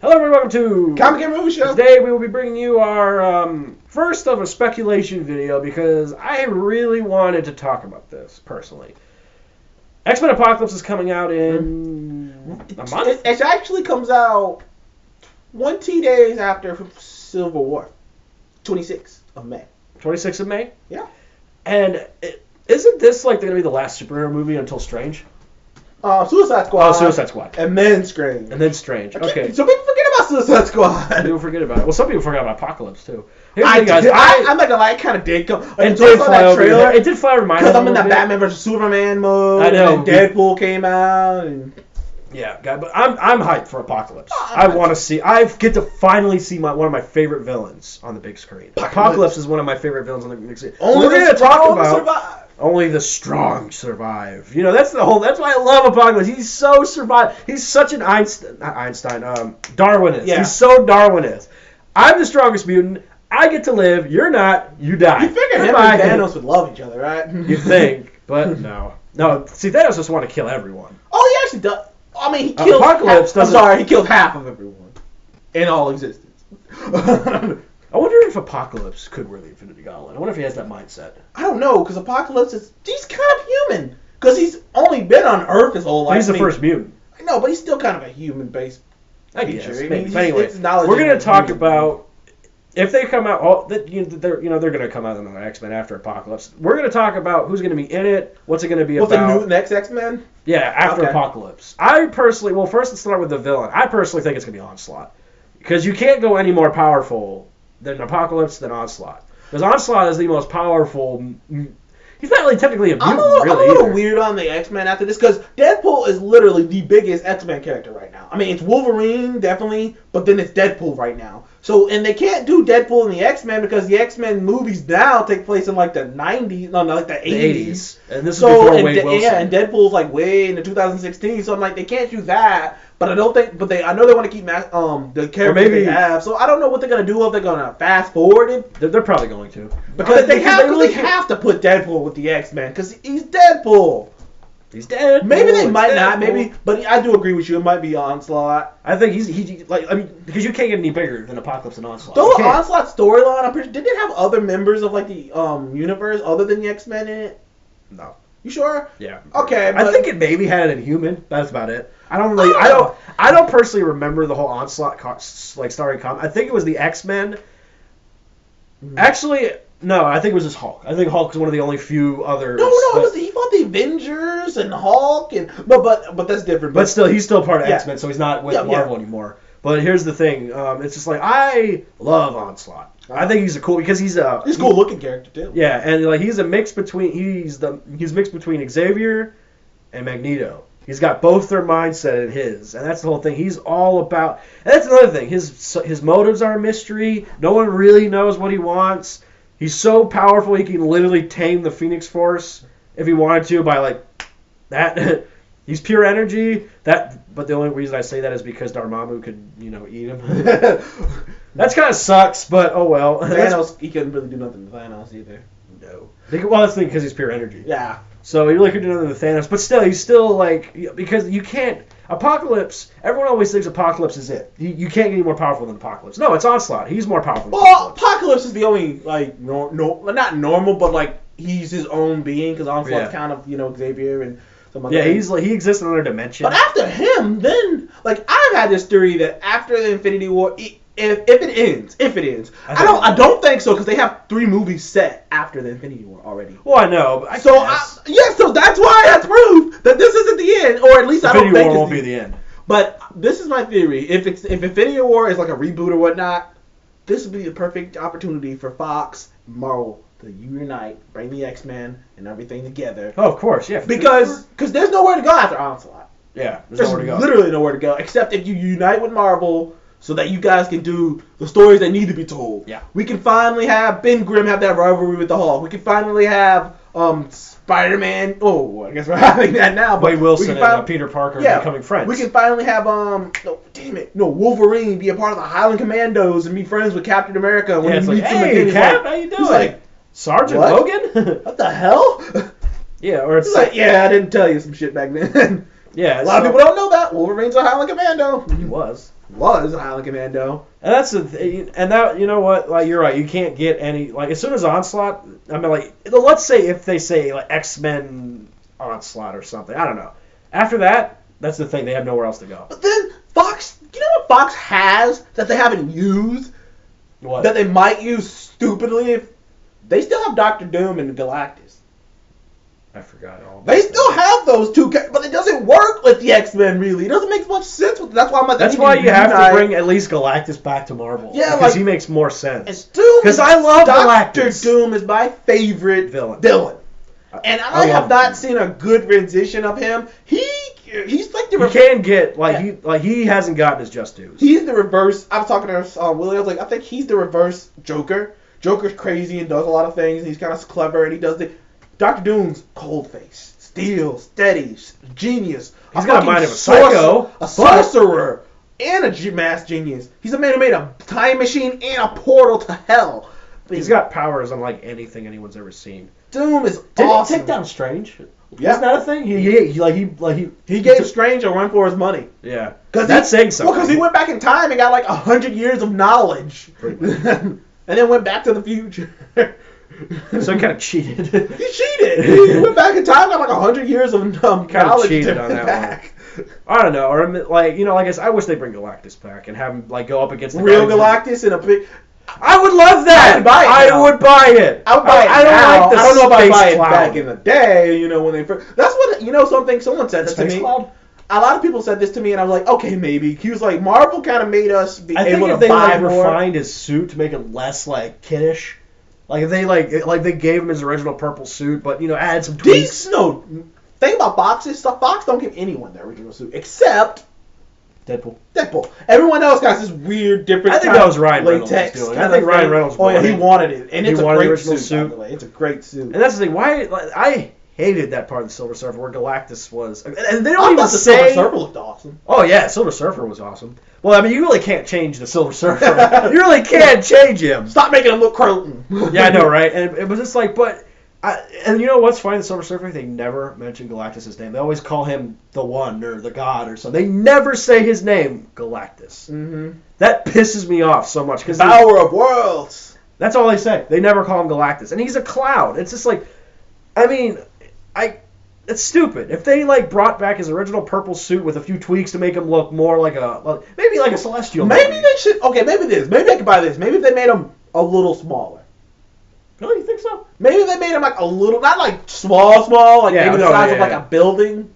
Hello everyone, welcome to Comic and Movie Show. Today we will be bringing you our first of a speculation video because I really wanted to talk about this personally. X-Men Apocalypse is coming out in a month? It actually comes out 20 days after Civil War. 26th of May. 26th of May? Yeah. And isn't this like going to be the last superhero movie until Strange? Suicide Squad. Oh, Suicide Squad. And then Strange. And then Strange. Okay. Some people forget about Suicide Squad. People forget about it. Well, some people forgot about Apocalypse too. I'm not gonna lie, it kind of did come. It did fly over your head. It did fly over my head. Because I'm in that Batman vs Superman mode. I know. And then Deadpool came out. And... Yeah, but I'm hyped for Apocalypse. I want to see. I get to finally see one of my favorite villains on the big screen. Apocalypse is one of my favorite villains on the big screen. We're going to talk about. Only the strong survive. You know, that's why I love Apocalypse. He's so survive. He's such an Darwinist. Yeah. He's so Darwinist. I'm the strongest mutant. I get to live. You're not. You die. You figure him and Thanos would love each other, right? You think, but no. No, see, Thanos just want to kill everyone. Oh, he actually does. I mean, he killed he killed half of everyone in all existence. I wonder if Apocalypse could wear the Infinity Gauntlet. I wonder if he has that mindset. I don't know, because Apocalypse he's kind of human. Because he's only been on Earth his whole life. He's the first mutant. I know, but he's still kind of a human-based creature. I mean, but anyway, we're going to talk about, if they come out, they're going to come out in the X-Men after Apocalypse. We're going to talk about who's going to be in it, what's it going to be about. What's the new X-Men? Yeah, after Apocalypse. I personally, first let's start with the villain. I personally think it's going to be Onslaught. Because you can't go any more powerful than Apocalypse than Onslaught. Because Onslaught is the most powerful. He's not really technically a mutant, I'm a little weird on the X-Men after this, because Deadpool is literally the biggest X-Men character right now. I mean, it's Wolverine, definitely, but then it's Deadpool right now. So, and they can't do Deadpool in the X-Men because the X-Men movies now take place in like the 90s, like the 80s. And this is before Wade Wilson. Yeah, and Deadpool's like way into 2016, so I'm like, they can't do that. But I don't think, I know they want to keep the character they have. So I don't know what they're gonna do. If they're gonna fast forward it, they're probably going to. Because they have to put Deadpool with the X-Men because he's Deadpool. He's dead. Maybe they might not. Maybe, but I do agree with you. It might be Onslaught. I think because you can't get any bigger than Apocalypse and Onslaught. The Onslaught storyline. I'm pretty. Did it have other members of like the universe other than the X-Men in it? No. You sure? Yeah. Okay. I think it maybe had an Inhuman. That's about it. I don't personally remember the whole Onslaught starring comic. I think it was the X-Men. Mm-hmm. Actually, no. I think it was just Hulk. I think Hulk is one of the only few others. No. He fought the Avengers and Hulk but that's different. But still, he's still part of X-Men, so he's not with Marvel anymore. But here's the thing. It's just like I love Onslaught. I think he's he's a cool looking character too. Yeah, and like he's a mix between he's mixed between Xavier and Magneto. He's got both their mindset in his, and that's the whole thing. He's all about. And that's another thing. His motives are a mystery. No one really knows what he wants. He's so powerful he can literally tame the Phoenix Force if he wanted to by like that. He's pure energy. But the only reason I say that is because Dormammu could eat him. That's kind of sucks, but oh well. Thanos, he couldn't really do nothing to Thanos either. No. Well, that's the thing, because he's pure energy. Yeah. So he really couldn't do nothing to Thanos, but still, he's still like, because you can't, Apocalypse, everyone always thinks Apocalypse is it. You can't get any more powerful than Apocalypse. No, it's Onslaught. He's more powerful than Apocalypse. Apocalypse is the only, like, not normal, but like, he's his own being, because Onslaught's kind of, Xavier and some other things. He exists in another dimension. But after him, then, like, I've had this theory that after the Infinity War, if it ends, I don't think so, because they have 3 movies set after the Infinity War already. Well, I know, but so that's why that's proof that this isn't the end, or at least Infinity War won't be the end. But this is my theory: if Infinity War is like a reboot or whatnot, this would be the perfect opportunity for Fox, Marvel to unite, bring the X-Men and everything together. Oh, of course, yeah. Because there's nowhere to go after Onslaught. Yeah, there's nowhere to go. Literally nowhere to go, except if you unite with Marvel. So that you guys can do the stories that need to be told. Yeah. We can finally have Ben Grimm have that rivalry with the Hulk. We can finally have Spider-Man. Oh, I guess we're having that now. Wade Wilson and Peter Parker becoming friends. We can finally have Wolverine be a part of the Highland Commandos and be friends with Captain America. When he meets him again, Cap, how you doing? He's like, Sergeant Logan? What the hell? Yeah, or it's like, I didn't tell you some shit back then. Yeah, a lot of people don't know that Wolverine's a Highland Commando. He was. Was an Island Commando. And that's the thing, and that, you know what, like, you're right, you can't get any, like, as soon as Onslaught, I mean, like, let's say if they say, like, X-Men Onslaught or something, I don't know. After that, that's the thing, they have nowhere else to go. But then Fox, you know what Fox has that they haven't used? What? That they might use stupidly? If they still have Doctor Doom and Galactus. I forgot all about They still have those two, but it doesn't work with the X-Men, really. It doesn't make much sense with. That's why I'm like. That's why you have to bring at least Galactus back to Marvel. Yeah, because like, he makes more sense. Because I love Doctor Galactus. Doom is my favorite villain. And I have not seen a good rendition of him. He's like the you can get he hasn't gotten his just dues. He's the reverse. I was talking to Willie. I was like, I think he's the reverse Joker. Joker's crazy and does a lot of things. And he's kind of clever and he does the. Dr. Doom's cold face, steel, steady, genius. He's got a mind of a psycho, a sorcerer, and a mass genius. He's a man who made a time machine and a portal to hell. He's got powers unlike anything anyone's ever seen. Doom is Did awesome. he take down Strange? Yeah. Isn't that a thing? He gave Strange a run for his money. Yeah. That's saying something. Well, because he went back in time and got like 100 years of knowledge. and then went back to the future. So he kind of cheated. He cheated. He went back in time, got like 100 years of knowledge. Kind of cheated on that one. I don't know, or like I guess I wish they bring Galactus back and have him like go up against the real Galactus in a big. I would love that. I would buy it. I would buy it. I don't now. like the I don't know if I buy it cloud. back in the day. When they first. That's what something someone said this to me. Cloud? A lot of people said this to me, and I was like, okay, maybe. He was like, Marvel kind of made us be I able think if to they buy like more. refined his suit to make it less like kiddish. Like if they like they gave him his original purple suit, but added some tweaks. Thing about Fox is stuff. Fox don't give anyone their original suit except Deadpool. Everyone else got this weird, different. I think that was Ryan Reynolds latex doing. I think Ryan Reynolds. Oh yeah, he wanted it, and it's a great original suit. By the way. It's a great suit. And that's the thing. Why I hated that part of the Silver Surfer where Galactus was, and they don't I even thought the say. Silver Surfer looked awesome. Oh yeah, Silver Surfer was awesome. Well, I mean, you really can't change the Silver Surfer. You really can't change him. Stop making him look Croton. Yeah, I know, right? And it was just like, and you know what's funny? The Silver Surfer, they never mention Galactus' name. They always call him the One or the God or something. They never say his name, Galactus. Mm-hmm. That pisses me off so much. Cause Power of worlds. That's all they say. They never call him Galactus. And he's a cloud. It's just like, I mean, it's stupid. If they brought back his original purple suit with a few tweaks to make him look more like maybe like a Celestial. Maybe they should. Okay, maybe this. Maybe I could buy this. Maybe if they made him a little smaller. Really, you think so? Maybe they made him like a little, not like small, maybe the size of like a building.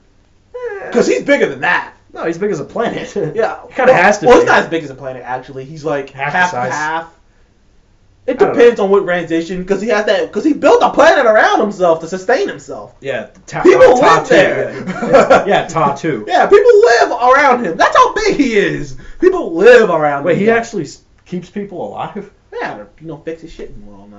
Because he's bigger than that. No, he's big as a planet. Yeah, he kind of has to. Well, be. he's not as big as a planet actually. He's like half the size. Half. It depends on what rendition, because he has that. Because he built a planet around himself to sustain himself. Yeah, people live there. Yeah, Tatu. Yeah, people live around him. That's how big he is. People live around him. Wait, he actually keeps people alive? Yeah, fix his shit and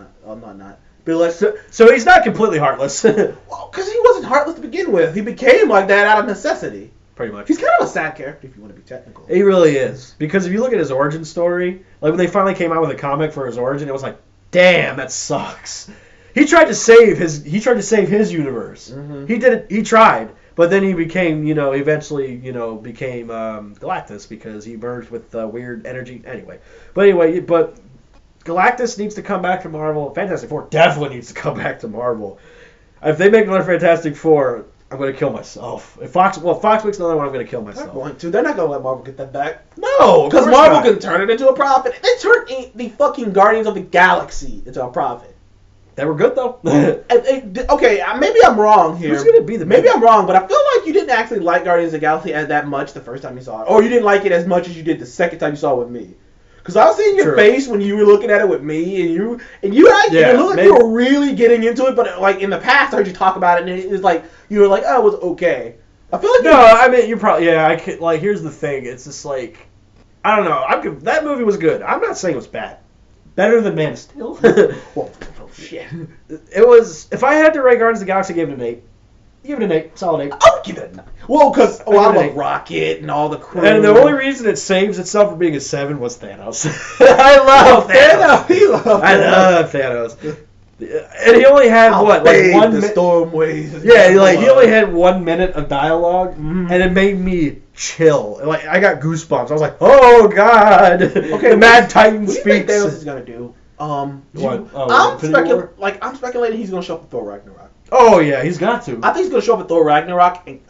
not. But like, so he's not completely heartless. Well, because he wasn't heartless to begin with. He became like that out of necessity. Pretty much. He's kind of a sad character if you want to be technical. He really is. Because if you look at his origin story, like when they finally came out with a comic for his origin, it was like, damn, that sucks. He tried to save his universe. Mm-hmm. He did it. He tried, but then he became, eventually, became Galactus because he merged with weird energy. Anyway, but Galactus needs to come back to Marvel. Fantastic Four definitely needs to come back to Marvel. If they make another Fantastic Four, I'm going to kill myself. If Fox makes another one, I'm going to kill myself. They're going to. They're not going to let Marvel get that back. No, because Marvel can turn it into a profit. They turned the fucking Guardians of the Galaxy into a profit. They were good though. Okay, maybe I'm wrong here. Who's going to be the? Maybe I'm wrong, but I feel like you didn't actually like Guardians of the Galaxy as that much the first time you saw it, or you didn't like it as much as you did the second time you saw it with me. Because I was seeing your face when you were looking at it with me, and you actually it looked like you were really getting into it. But like in the past, I heard you talk about it, and it was like you were like, "Oh, it was okay." I feel like I mean, you probably I could here's the thing. It's just like I don't know. That movie was good. I'm not saying it was bad. Better than Man of Steel. Well, shit. It was. If I had to rate Guardians of the Galaxy, I gave it an 8. Give it an 8. Solid 8. I would give it a 9. Well, because I love Rocket and all the crew. And the only reason it saves itself from being a 7 was Thanos. I love Thanos. I love Thanos. And he only had I'll like fade 1 the minute. storm waves. Yeah, like he only had 1 minute of dialogue, and it made me chill. Like I got goosebumps. I was like, "Oh God!" Okay, the Mad Titan what do you think speaks. Thanos is gonna do? What? I'm speculating he's gonna show up in Thor Ragnarok. Oh yeah, he's got to. I think he's gonna show up in Thor Ragnarok and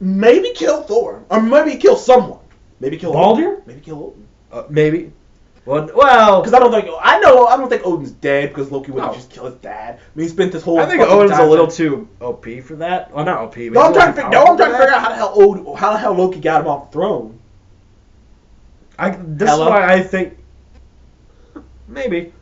maybe kill Thor, or maybe kill someone. Maybe kill Baldur? Odin. Maybe kill Odin. Maybe. Well, Because I don't think Odin's dead because Loki wouldn't just kill his dad. I mean, he spent this whole. I think Odin's a little too OP for that. Well, not OP. But I'm trying to figure out how the hell Loki got him off the throne. This is why I think maybe.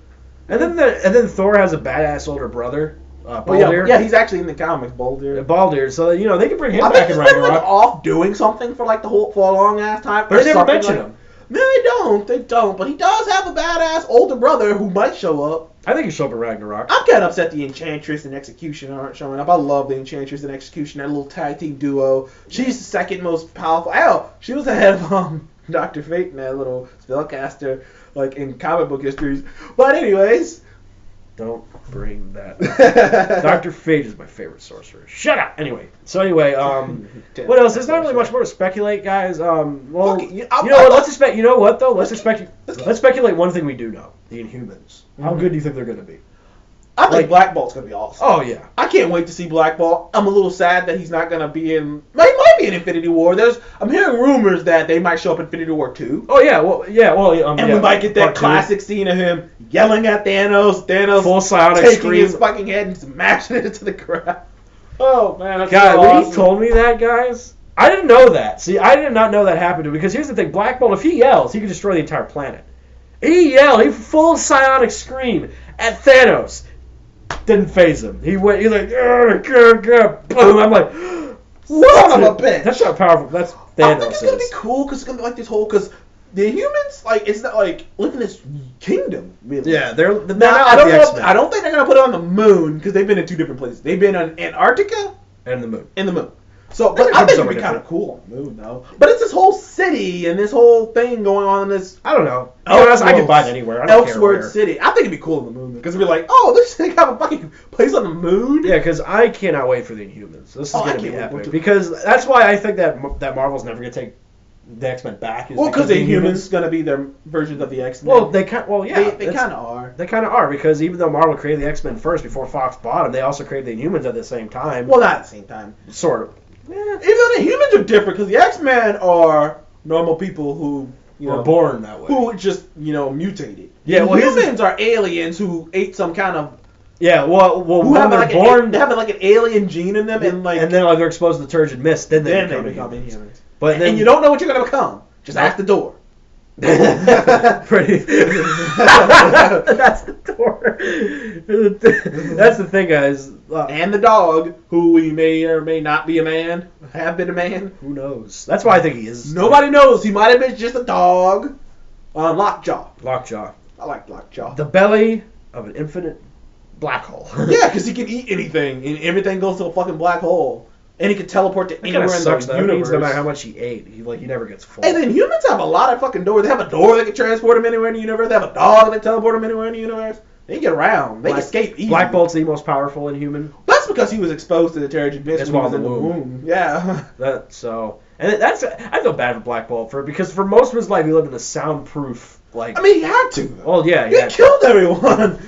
And then Thor has a badass older brother, Baldur. Yeah, he's actually in the comics, Baldur. Baldur, so they can bring him I back think in he's been Ragnarok. off doing something for for a long ass time. But they never mention him. No, they don't. But he does have a badass older brother who might show up. I think he'll show up in Ragnarok. I'm kind of upset the Enchantress and Execution aren't showing up. I love the Enchantress and Execution, that little tag team duo. She's the second most powerful. Hell, she was ahead of Dr. Fate and that little spellcaster, like in comic book histories. But anyways. Don't bring that up. Dr. Fate is my favorite sorcerer. Shut up! Anyway. What else? There's not really much more to speculate, guys. Well, you know what? Let's expect. You know what though? Let's speculate one thing we do know: the Inhumans. How good do you think they're going to be? I think Black Bolt's going to be awesome. Oh yeah. I can't wait to see Black Bolt. I'm a little sad that he's not going to be in. He might be in Infinity War. I'm hearing rumors that they might show up in Infinity War 2. Oh yeah. Well. And we might get that classic scene of him yelling at Thanos. Thanos full psionic taking scream. his fucking head and smashing it into the ground. Oh man, that's God, so when awesome. he told me that, guys, I didn't know that. See, I did not know that happened to him because here's the thing: Black Bolt, if he yells, he can destroy the entire planet. He yelled, he full psionic scream at Thanos. Didn't phase him. He's like, boom. I'm like, what? Son of a bitch. That's not powerful. That's Thanos. I think it's gonna be cool because it's gonna be like this whole the humans it's not like live in this kingdom really. Yeah, they're Now, not I like don't the know. X-Men. I don't think they're gonna put it on the moon because they've been in two different places. They've been on Antarctica and the moon. and the moon. So, They're but gonna I do think it'd be something kind of cool on the moon though. But it's this whole city and this whole thing going on in this. I don't know. I can buy it anywhere. I don't care where. City. I think it'd be cool on the moon because it'd be like, oh, this thing have a fucking place on the moon. Yeah, because I cannot wait for the Inhumans. This is going to be epic. To. Because that's why I think that Marvel's never going to take the X-Men back. Because the Inhumans going to be their versions of the X-Men. Well, they kind of are. They kind of are because even though Marvel created the X-Men first before Fox bought them, they also created the Inhumans at the same time. Well, not at the same time. Sort of. Yeah. Even though the humans are different because the X-Men are normal people who were born that way. Who just mutated. Yeah, well, humans are aliens who ate some kind of. Yeah, well, who have they have like an alien gene in them, and then they're exposed to the turgid mist. Then they become Inhumans. But and you don't know what you're gonna become. Just ask the door. Pretty. That's the door. That's the thing, guys. And the dog, who he may or may not be a man, have been a man. Who knows? That's why I think he is. Nobody knows. He might have been just a dog. Lockjaw. Lockjaw. I like Lockjaw. The belly of an infinite black hole. Yeah, because he can eat anything, and everything goes to a fucking black hole. And he can teleport to anywhere in the universe. No matter how much he ate, he never gets full. And then humans have a lot of fucking doors. They have a door that can transport him anywhere in the universe. They have a dog that can teleport him anywhere in the universe. They can get around. They can escape easily. Black Bolt's the most powerful Inhuman. That's because he was exposed to the terrigen mist when he was in the womb. Yeah. I feel bad for Black Bolt because for most of his life he lived in a soundproof I mean, he had to. Well, yeah, he killed everyone.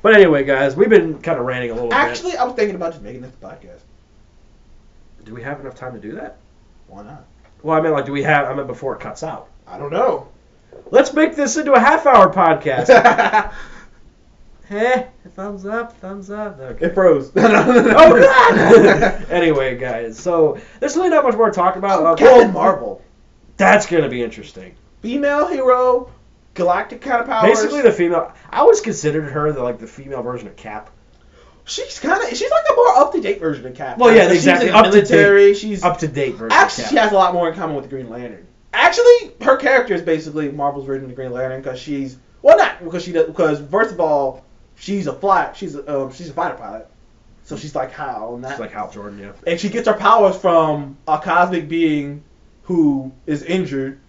But anyway, guys, we've been kind of ranting a little bit. Actually, I was thinking about just making this a podcast. Do we have enough time to do that? Why not? Well, I meant before it cuts out. I don't know. Let's make this into a half-hour podcast. Hey, thumbs up. Okay. It froze. Oh, God! Anyway, guys, so there's really not much more to talk about. Captain Marvel. That's going to be interesting. Female hero, galactic kind of powers. Basically, the female. I always considered her the female version of Cap. She's like the more up-to-date version of Cap. Well, yeah, exactly. She's in the military. She's up-to-date version. Actually, she has a lot more in common with the Green Lantern. Actually, her character is basically Marvel's version of the Green Lantern because first of all, she's a fighter pilot, so she's like Hal. She's like Hal Jordan, yeah. And she gets her powers from a cosmic being who is injured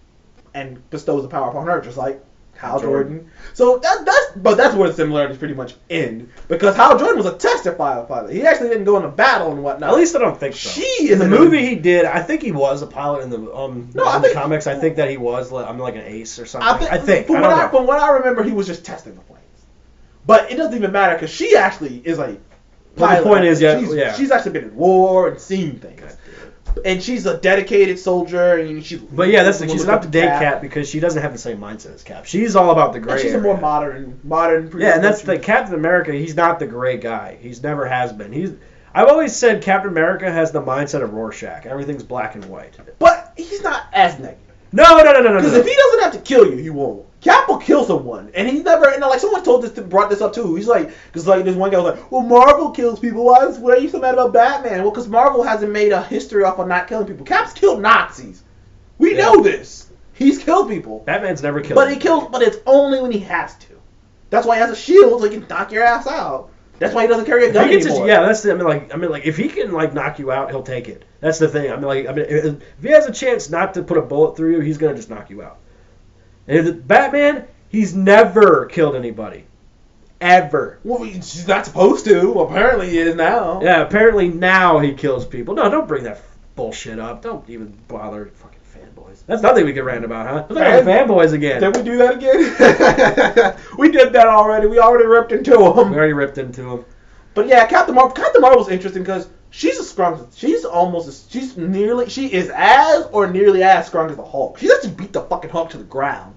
and bestows the power upon her, just like Hal Jordan. So that's where the similarities pretty much end, because Hal Jordan was a tester pilot. He actually didn't go into battle and whatnot. At least I don't think so. In the movie he did. I think he was a pilot in the the comics. I think that he was like an ace or something. I think. From what I remember, he was just testing the planes. But it doesn't even matter because she actually is a pilot. Well, the point is, she's actually been in war and seen things. And she's a dedicated soldier, and But yeah, she's an up-to-date Cap because she doesn't have the same mindset as Cap. She's all about the gray. She's a more modern. Yeah, and that's the Captain America. He's not the gray guy. He's never has been. I've always said Captain America has the mindset of Rorschach. Everything's black and white. But he's not as negative. No. Because if he doesn't have to kill you, he won't. Cap will kill someone, and he's never. And like someone brought this up too. He's like, because like this one guy was like, "Well, Marvel kills people. Why are you so mad about Batman?" Well, because Marvel hasn't made a history off of not killing people. Cap's killed Nazis. We know this. He's killed people. Batman's never killed. But he kills. But it's only when he has to. That's why he has a shield so he can knock your ass out. That's why he doesn't carry a gun anymore. That's the. I mean, if he can like knock you out, he'll take it. That's the thing. If he has a chance not to put a bullet through you, he's gonna just knock you out. And Batman, he's never killed anybody. Ever. Well, he's not supposed to. Apparently he is now. Yeah, apparently now he kills people. No, don't bring that bullshit up. Don't even bother fucking fanboys. That's nothing we can rant about, huh? Let's fanboys again. Did we do that again? We did that already. We already ripped into them. We already ripped into them. But yeah, Captain Marvel's interesting because she's as strong. She is as or nearly as strong as the Hulk. She doesn't beat the fucking Hulk to the ground.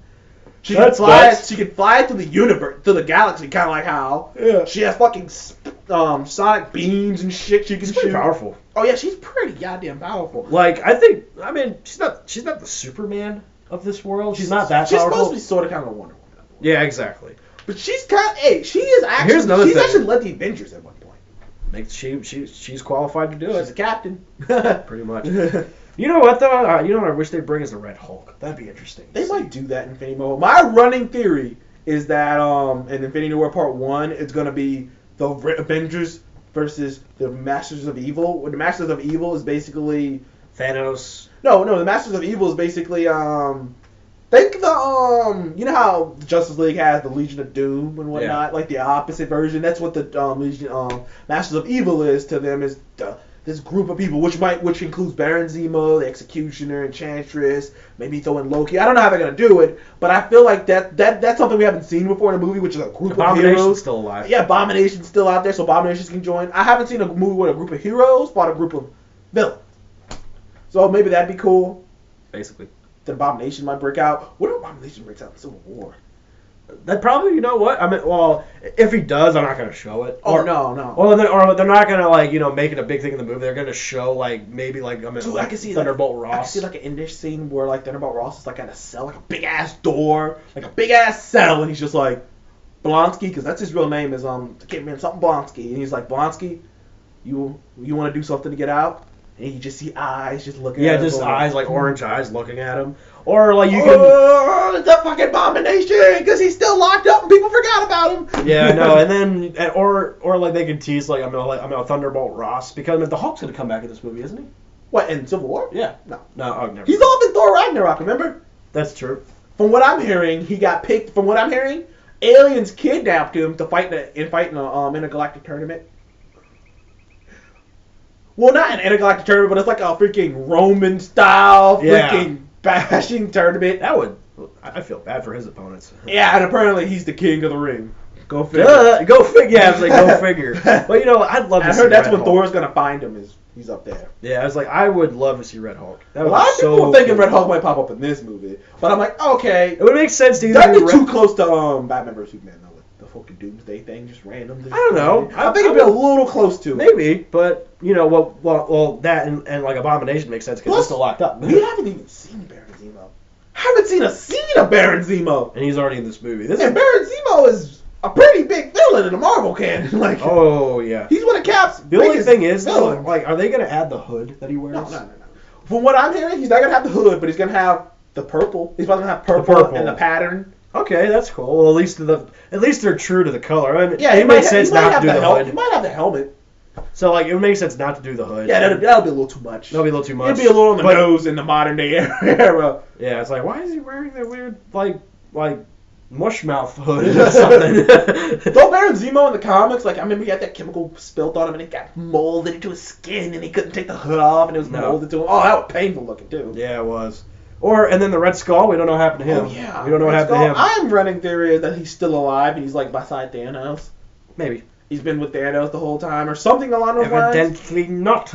She can fly through the universe, through the galaxy, kind of like Hal. Yeah. She has fucking sonic beams and shit. She's pretty powerful. Oh yeah, she's pretty goddamn powerful. Like she's not the Superman of this world. She's not that powerful. She's supposed to be sort of kind of a Wonder Woman. Yeah, exactly. But she's actually led the Avengers at one point. She's qualified to do it. She's a captain. Pretty much. You know what though? What I wish they'd bring is the Red Hulk. That'd be interesting. They might do that in Infinity War. My running theory is that in Infinity War Part 1, it's gonna be the Avengers versus the Masters of Evil. Where the Masters of Evil is basically Thanos. No, the Masters of Evil is basically think the you know how the Justice League has the Legion of Doom and whatnot, like the opposite version. That's what the Legion Masters of Evil is to them, is this group of people, which includes Baron Zemo, the Executioner, Enchantress, maybe throw in Loki. I don't know how they're gonna do it, but I feel like that's something we haven't seen before in a movie, which is a group of heroes. Abomination's still alive. Yeah, Abomination's still out there, so Abominations can join. I haven't seen a movie with a group of heroes fought a group of villains, so maybe that'd be cool. Basically, then Abomination might break out. What if Abomination breaks out in Civil War? That probably, you know what? If he does, I'm not gonna show it. No. Or they're not gonna make it a big thing in the movie. They're gonna show I can see Thunderbolt Ross. I can see like an English scene where like Thunderbolt Ross is like at a cell, like a big ass door, like a big ass cell, and he's just like Blonsky, because that's his real name is something Blonsky, and he's like, Blonsky, you want to do something to get out? And you just see eyes just looking at him. Yeah, just eyes, like orange eyes looking at him. Or like you can... the fucking Abomination, because he's still locked up and people forgot about him. Yeah, no, and then... Or like they can tease I'm a Thunderbolt Ross, because the Hulk's going to come back in this movie, isn't he? What, in Civil War? Yeah. No, never. He's all in Thor Ragnarok, remember? That's true. From what I'm hearing, he got picked... From what I'm hearing, aliens kidnapped him to fight in a intergalactic tournament. Well, not an intergalactic tournament, but it's like a freaking Roman-style freaking bashing tournament. I feel bad for his opponents. Yeah, and apparently he's the king of the ring. Go figure. Go figure. Yeah, I was like, go figure. But I'd love to see I heard that's Red when Hulk. Thor's gonna find him. He's up there. Yeah, I was like, I would love to see Red Hulk. A lot of people were thinking Red Hulk might pop up in this movie, but I'm like, okay, it would make sense to either that'd be too close to Batman vs Superman though. The fucking Doomsday thing, just random. I don't know. I think it'd be a little close to it. Maybe, but well, that and like Abomination makes sense because he's still locked up. We haven't even seen Baron Zemo. Haven't seen a scene of Baron Zemo, and he's already in this movie. Baron Zemo is a pretty big villain in the Marvel canon. Like, oh yeah, he's one of Cap's. The only thing is, though, are they gonna add the hood that he wears? No. From what I'm hearing, he's not gonna have the hood, but he's gonna have the purple. He's probably gonna have purple and the pattern. Okay, that's cool. Well, at least they're true to the color. I mean, yeah, it makes sense not to do the hood. He might have the helmet. So it would make sense not to do the hood. Yeah, that'll be a little too much. That'll be a little too much. It'd be a little on the nose in the modern day era. Yeah, it's like, why is he wearing that weird Mushmouth hood or something. Though Baron Zemo in the comics, like I remember he had that chemical spilt on him and it got molded into his skin and he couldn't take the hood off and it was molded to him. Oh, that was painful looking too. Yeah, it was. And then the Red Skull, we don't know what happened to him. Oh yeah, we don't know what happened to him. I'm running theory that he's still alive and he's like beside Thanos. Maybe. He's been with Thanos the whole time or something along those lines. Evidently not.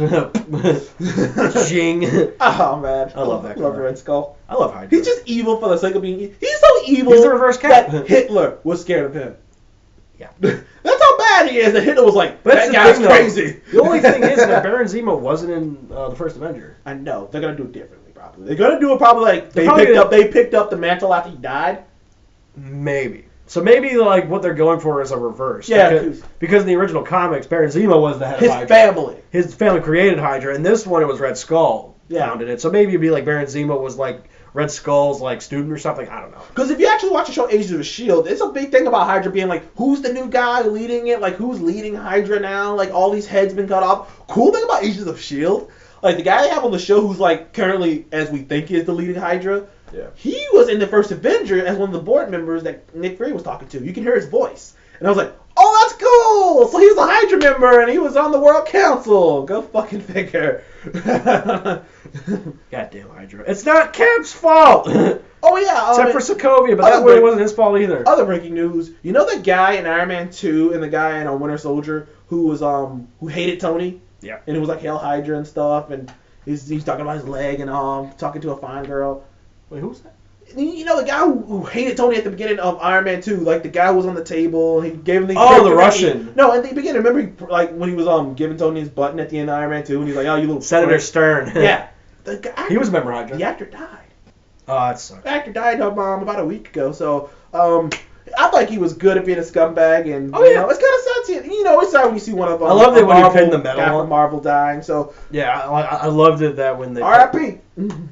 Jing. Oh man, I love that. Love Red Skull. I love Hydra. He's just evil for the sake of being evil. He's so evil. He's the reverse Cap. That Hitler was scared of him. Yeah. That's how bad he is. That Hitler was like, But that guy's crazy. The only thing is that Baron Zemo wasn't in the first Avenger. I know. They're gonna do it differently, probably. They're gonna do it probably like they picked up the mantle after he died. Maybe. So maybe like what they're going for is a reverse. Yeah. Because in the original comics, Baron Zemo was the head His of Hydra. family. His family created Hydra, and this one it was Red Skull Yeah. founded it. So maybe it'd be like Baron Zemo was like Red Skull's like student or something. I don't know. Because if you actually watch the show Agents of S.H.I.E.L.D., it's a big thing about Hydra being like, who's the new guy leading it? Like, who's leading Hydra now? Like, all these heads been cut off. Cool thing about Agents of S.H.I.E.L.D., like, the guy they have on the show who's, like, currently, as we think is the leading Hydra, Yeah. he was in the first Avenger as one of the board members that Nick Fury was talking to. You can hear his voice. And I was like, oh, that's cool! So he was a Hydra member, and he was on the World Council. Go fucking figure. Goddamn Hydra. It's not Cap's fault! Oh, yeah. Except for Sokovia, but that really wasn't his fault either. Other breaking news. You know the guy in Iron Man 2 and the guy in Winter Soldier who was who hated Tony? Yeah. And it was like Hail Hydra and stuff, and he's talking about his leg and talking to a fine girl. Wait, who's that? You know the guy who hated Tony at the beginning of Iron Man 2, like the guy who was on the table and he gave him the the Russian. No, at the beginning, remember when he was giving Tony his button at the end of Iron Man 2 and he's like, oh, you little Senator prick. Stern. Yeah. The guy, He was a member of Hydra. The actor died. Oh, that sucks. The actor died about a week ago, so I thought he was good at being a scumbag, and Oh, yeah. you know, it's kind of sad. It's sad when you see one of them. I loved it when he Marvel, pinned the medal guy on. from Marvel dying. So Yeah, I loved it that when they... R.I.P.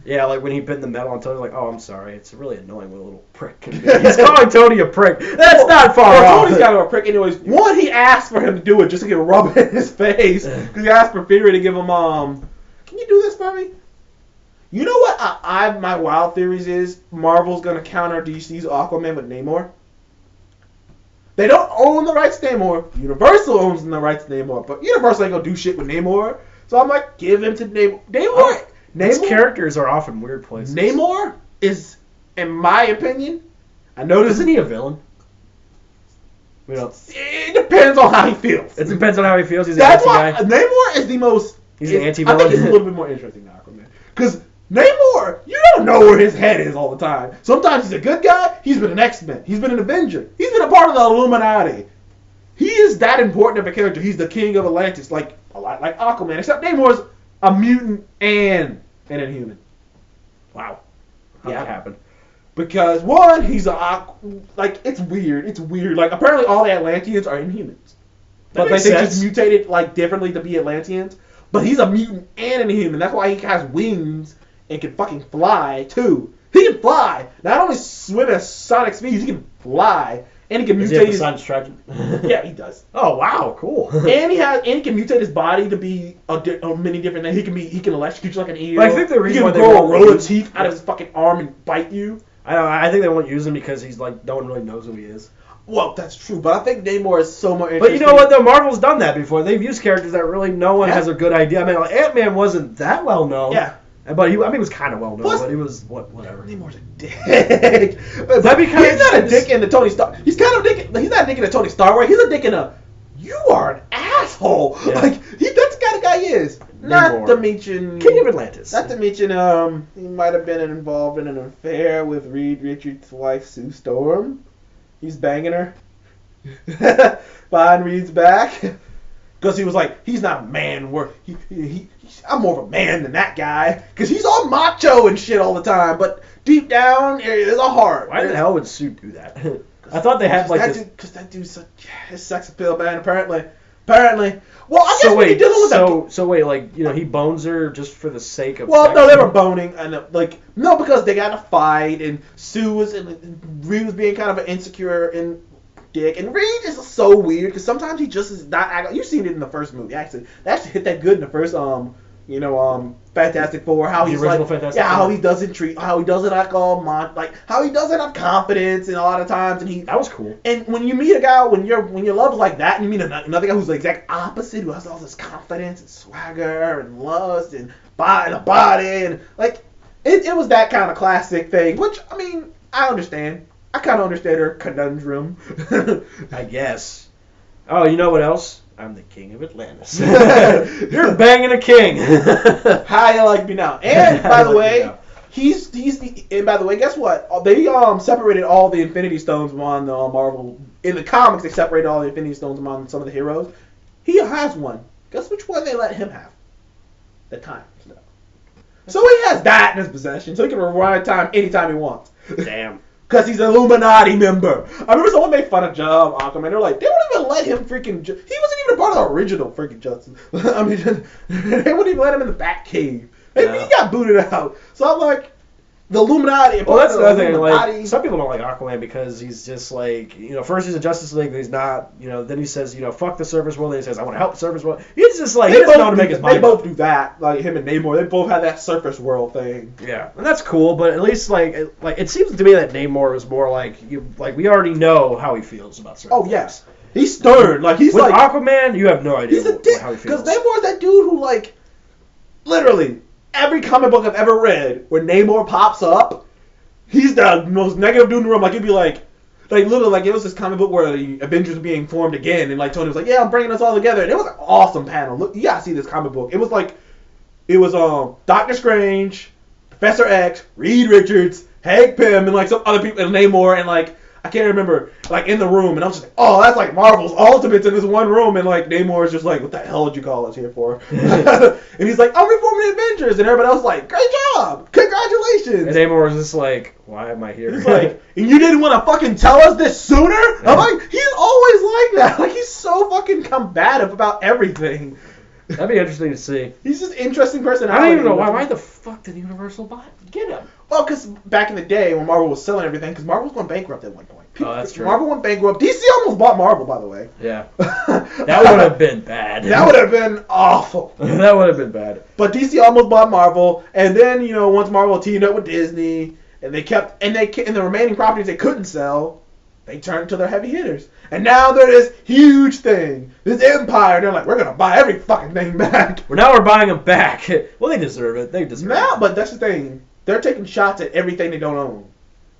Yeah, like when he pinned the medal on Tony, like, oh, I'm sorry. It's really annoying what a little prick can be. He's calling Tony a prick. That's not far off. Tony's kind of a prick. Anyways, one, he asked for him to do it just to get a rub in his face because he asked for Fury to give him can you do this for me? You know what? My wild theories is Marvel's gonna counter DC's Aquaman with Namor. They don't own the rights to Namor. Universal owns the rights to Namor, but Universal ain't gonna do shit with Namor. So I'm like, give him to Namor. His characters are often weird places. Namor is, in my opinion, I know this Isn't he a villain? We don't. It depends on how he feels. It depends on how he feels. He's an That's anti why guy. Namor is the most. He's an I anti-villain. think he's a little bit more interesting than Aquaman. Because Namor, you don't know where his head is all the time. Sometimes he's a good guy. He's been an X-Men. He's been an Avenger. He's been a part of the Illuminati. He is that important of a character. He's the king of Atlantis, like a lot like Aquaman. Except Namor's a mutant and an Inhuman. Wow. How'd that happen? Because one, he's it's weird. It's weird. Like apparently all the Atlanteans are Inhumans, but makes they sense. just mutated like differently to be Atlanteans. But he's a mutant and an Inhuman. That's why he has wings and can fucking fly too. He can fly. Not only swim at sonic speeds, he can fly. And he can Does mutate he have the sun Yeah, he does. Oh wow, cool. And he can mutate his body to be many different things. He can electrocute you like an eel. But I think the reason he why can they grow a won't row of use- teeth out of his fucking arm and bite you. I think they won't use him because he's like no one really knows who he is. Well, that's true, but I think Namor is so more But interesting. you know what though, Marvel's done that before. They've used characters that really no one has a good idea. I mean, like, Ant-Man wasn't that well known. Yeah. But he was kind of well known. Plus- but he was whatever. Namor's a dick. That'd be kinda he's not a interesting. dick in the Tony Stark. He's kind of a dick. He's not a dick in the Tony Stark way. He's a dick in a. You are an asshole. Yeah. Like that's the kind of guy he is. Not to mention King of Atlantis. Not to mention, he might have been involved in an affair with Reed Richards' wife, Sue Storm. He's banging her behind Reed's back. Because he was like, he's not a man. I'm more of a man than that guy. Because he's all macho and shit all the time. But deep down, there's a heart. Why the hell would Sue do that? I thought they had like this. Because that dude's such his sex appeal, man. Apparently. Well, I guess So when you're wait, dealing with so wait, like he bones her just for the sake of. Well, sex? no, they were boning, and no, because they got in a fight, and Sue was, and Reed was being kind of an insecure and dick, and Reed is so weird because sometimes he just is not. You've seen it in the first movie, actually. They actually hit that good in the first Fantastic Four, how The he's original like, Fantastic how Four. he doesn't like how he doesn't have confidence, and a lot of times, and that was cool. And when you meet a guy, when your love is like that, and you meet another guy who's the exact opposite, who has all this confidence and swagger and lust and body, and like it was that kind of classic thing. Which I mean, I understand. I kind of understand her conundrum. I guess. Oh, you know what else? I'm the king of Atlantis. You're banging a king. How you like me now? And by the way, and by the way, guess what? They separated all the Infinity Stones among the Marvel. In the comics, they separated all the Infinity Stones among some of the heroes. He has one. Guess which one they let him have? The Time Stone. So he has that in his possession, so he can rewind time anytime he wants. Damn. Because he's an Illuminati member. I remember someone made fun of Aquaman. They're like, they wouldn't even let him freaking... He wasn't even a part of the original freaking Justice. I mean, they wouldn't even let him in the Batcave. He got booted out. So I'm like, the Illuminati... Well, that's the other thing. Like, some people don't like Aquaman because he's just like, first he's a Justice League, then he's not, then he says, fuck the surface world, then he says, I want to help the surface world. He's just like, he doesn't know how to make his mind up. They both do that. Like, him and Namor, they both have that surface world thing. Yeah, and that's cool, but at least, like it seems to me that Namor was more like, we already know how he feels about certain things. Yes. He's stern. Like, he's with like... Aquaman, you have no idea how he feels. Because Namor's that dude who, like, literally, every comic book I've ever read, where Namor pops up, he's the most negative dude in the room. Like, it'd be like literally, like, it was this comic book where the Avengers were being formed again, and, like, Tony was like, yeah, I'm bringing us all together. And it was an awesome panel. Look, you gotta see this comic book. It was Doctor Strange, Professor X, Reed Richards, Hank Pym, and, like, some other people, and Namor, and, like, I can't remember, like, in the room, and I was just like, oh, that's like Marvel's Ultimates in this one room, and, like, Namor is just like, what the hell did you call us here for? And he's like, I'm reforming the Avengers, and everybody else is like, great job, congratulations. And Namor was just like, why am I here? He's like, and you didn't want to fucking tell us this sooner? Yeah. I'm like, he's always like that. Like, he's so fucking combative about everything. That'd be interesting to see. He's just interesting personality. I don't even know why the fuck did Universal get him? Well, because back in the day when Marvel was selling everything, because Marvel was going bankrupt at one point. That's true. Marvel went bankrupt. DC almost bought Marvel, by the way. Yeah. That would have been bad. That would have been awful. That would have been bad. But DC almost bought Marvel, and then, once Marvel teamed up with Disney, and the remaining properties they couldn't sell, they turned to their heavy hitters. And now they're this huge thing, this empire. They're like, we're going to buy every fucking thing back. Now we're buying them back. Well, they deserve it. They deserve it. But that's the thing. They're taking shots at everything they don't own.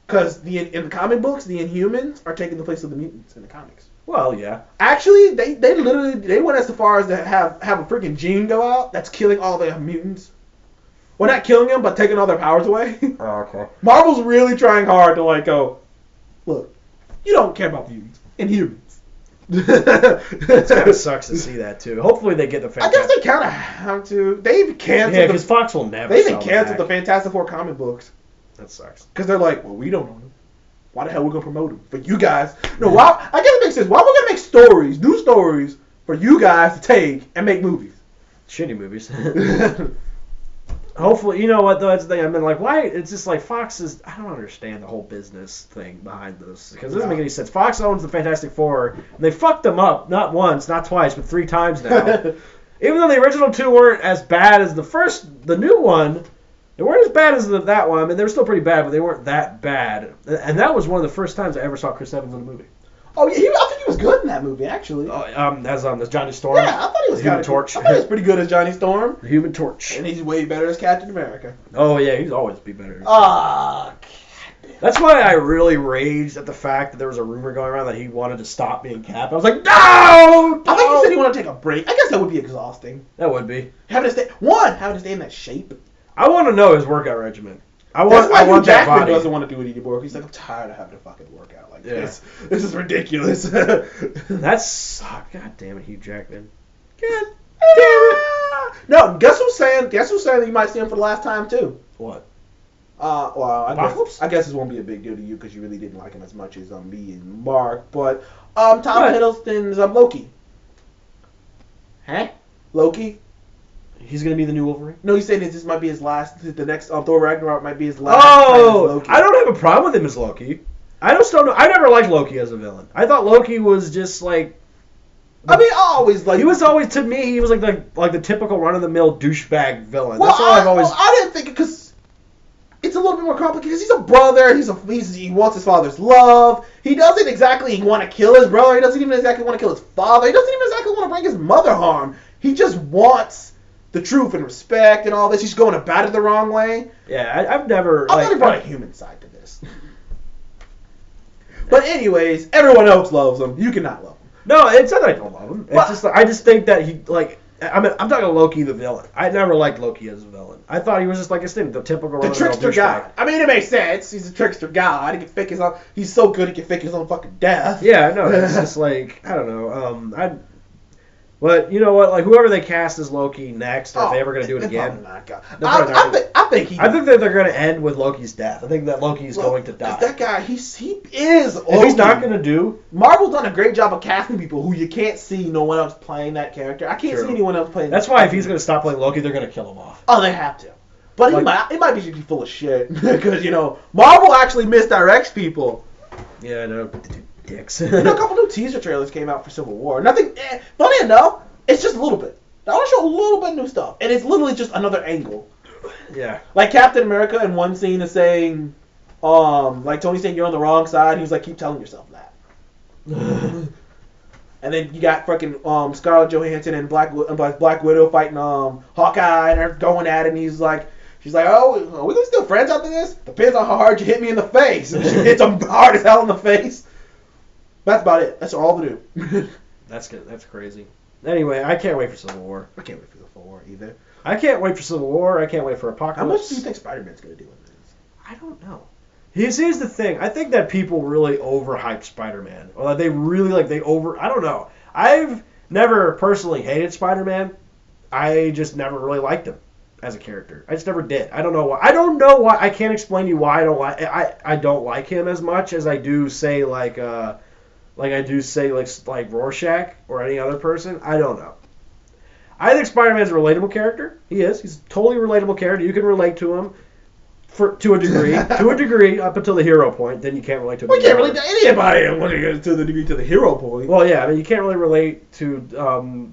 Because in the comic books, the Inhumans are taking the place of the mutants in the comics. Well, yeah. Actually, they literally went as far as to have a freaking gene go out that's killing all the mutants. Well, not killing them, but taking all their powers away. Oh, okay. Marvel's really trying hard to, like, go, look, you don't care about mutants. Inhumans. It kind of sucks to see that, too. Hopefully they get the Fantastic... I guess they kind of have to. They've canceled... Yeah, because Fox will never They've canceled the Fantastic Four comic books. That sucks. Because they're like, well, we don't own them. Why the hell we're going to promote them? For you guys. No, why? I guess it makes sense. Why we're going to make stories, new stories, for you guys to take and make movies? Shitty movies. Hopefully, you know what, though, that's the thing. I've been like, why? It's just like Fox is... I don't understand the whole business thing behind this. Because it doesn't make any sense. Fox owns the Fantastic Four, and they fucked them up, not once, not twice, but 3 times now. Even though the original 2 weren't as bad as the new one... They weren't as bad as that one. I mean, they were still pretty bad, but they weren't that bad. And that was one of the first times I ever saw Chris Evans in a movie. Oh, yeah, I think he was good in that movie, actually. As Johnny Storm. Yeah, I thought he was Human Torch. I thought he was pretty good as Johnny Storm. The Human Torch. And he's way better as Captain America. Oh, yeah, he's always be better. That's why I really raged at the fact that there was a rumor going around that he wanted to stop being Cap. I was like, no! I think he said he wanted to take a break. I guess that would be exhausting. That would be. Having to stay in that shape. I want to know his workout regimen. That's why Hugh Jackman doesn't want to do it anymore. He's like, I'm tired of having to fucking work out like this. This is ridiculous. That's God damn it, Hugh Jackman. God damn it. No, guess who's saying that you might see him for the last time too? What? I guess this won't be a big deal to you because you really didn't like him as much as me and Mark. But Tom Hiddleston's Loki. Huh? Loki. He's gonna be the new Wolverine? No, he's saying this might be his last. The next Thor Ragnarok might be his last. Oh, Loki. I don't have a problem with him as Loki. I just don't know. I never liked Loki as a villain. I thought Loki was just like I mean, I always like. He was always, to me, he was like the typical run-of-the-mill douchebag villain. Well, That's all I've always. I didn't think because it's a little bit more complicated. Because he's a brother. He wants his father's love. He doesn't exactly want to kill his brother. He doesn't even exactly want to kill his father. He doesn't even exactly want to bring his mother harm. He just wants the truth and respect and all this. He's going about it the wrong way. Yeah, I've never. I thought he brought a human side to this. But anyways, everyone else loves him. You cannot love him. No, it's not that I don't love him. It's just I just think that he I'm talking Loki the villain. I never liked Loki as a villain. I thought he was just like the typical the trickster guy. I mean, it makes sense. He's a trickster guy. He can fake his own. He's so good he can fake his own fucking death. Yeah, I know. It's just like I don't know. But you know what? Like whoever they cast as Loki next, or if they ever gonna do it again, I think that they're gonna end with Loki's death. I think that Loki's going to die. That guy, he is. Loki. If he's not gonna do, Marvel's done a great job of casting people who you can't see no one else playing that character. I can't see anyone else playing. That's why if he's gonna stop playing Loki, they're gonna kill him off. Oh, they have to. But it might be full of shit because Marvel actually misdirects people. Yeah, I know. Dicks. A couple new teaser trailers came out for Civil War. Nothing. Funny enough, it's just a little bit. I want to show a little bit of new stuff, and it's literally just another angle. Yeah. Like Captain America in one scene is saying, like Tony saying you're on the wrong side. He's like, keep telling yourself that. And then you got fucking Scarlett Johansson and Black Widow fighting Hawkeye, and they're going at it. And she's like, oh, are we gonna still friends after this? Depends on how hard you hit me in the face. And she hits him hard as hell in the face. That's about it. That's all they do. That's good. That's crazy. Anyway, I can't wait for Civil War. I can't wait for Civil War either. I can't wait for Civil War. I can't wait for Apocalypse. How much do you think Spider-Man's gonna do in this? I don't know. Here's the thing. I think that people really overhype Spider-Man, or that they really I don't know. I've never personally hated Spider-Man. I just never really liked him as a character. I just never did. I don't know why. I can't explain to you why I don't like him as much as I do say like Rorschach or any other person. I don't know. I think Spider-Man's a relatable character. He is. He's a totally relatable character. You can relate to him to a degree, up until the hero point. Then you can't relate to him. We can't relate to anybody when you get to the hero point. Well, yeah. I mean, you can't really relate to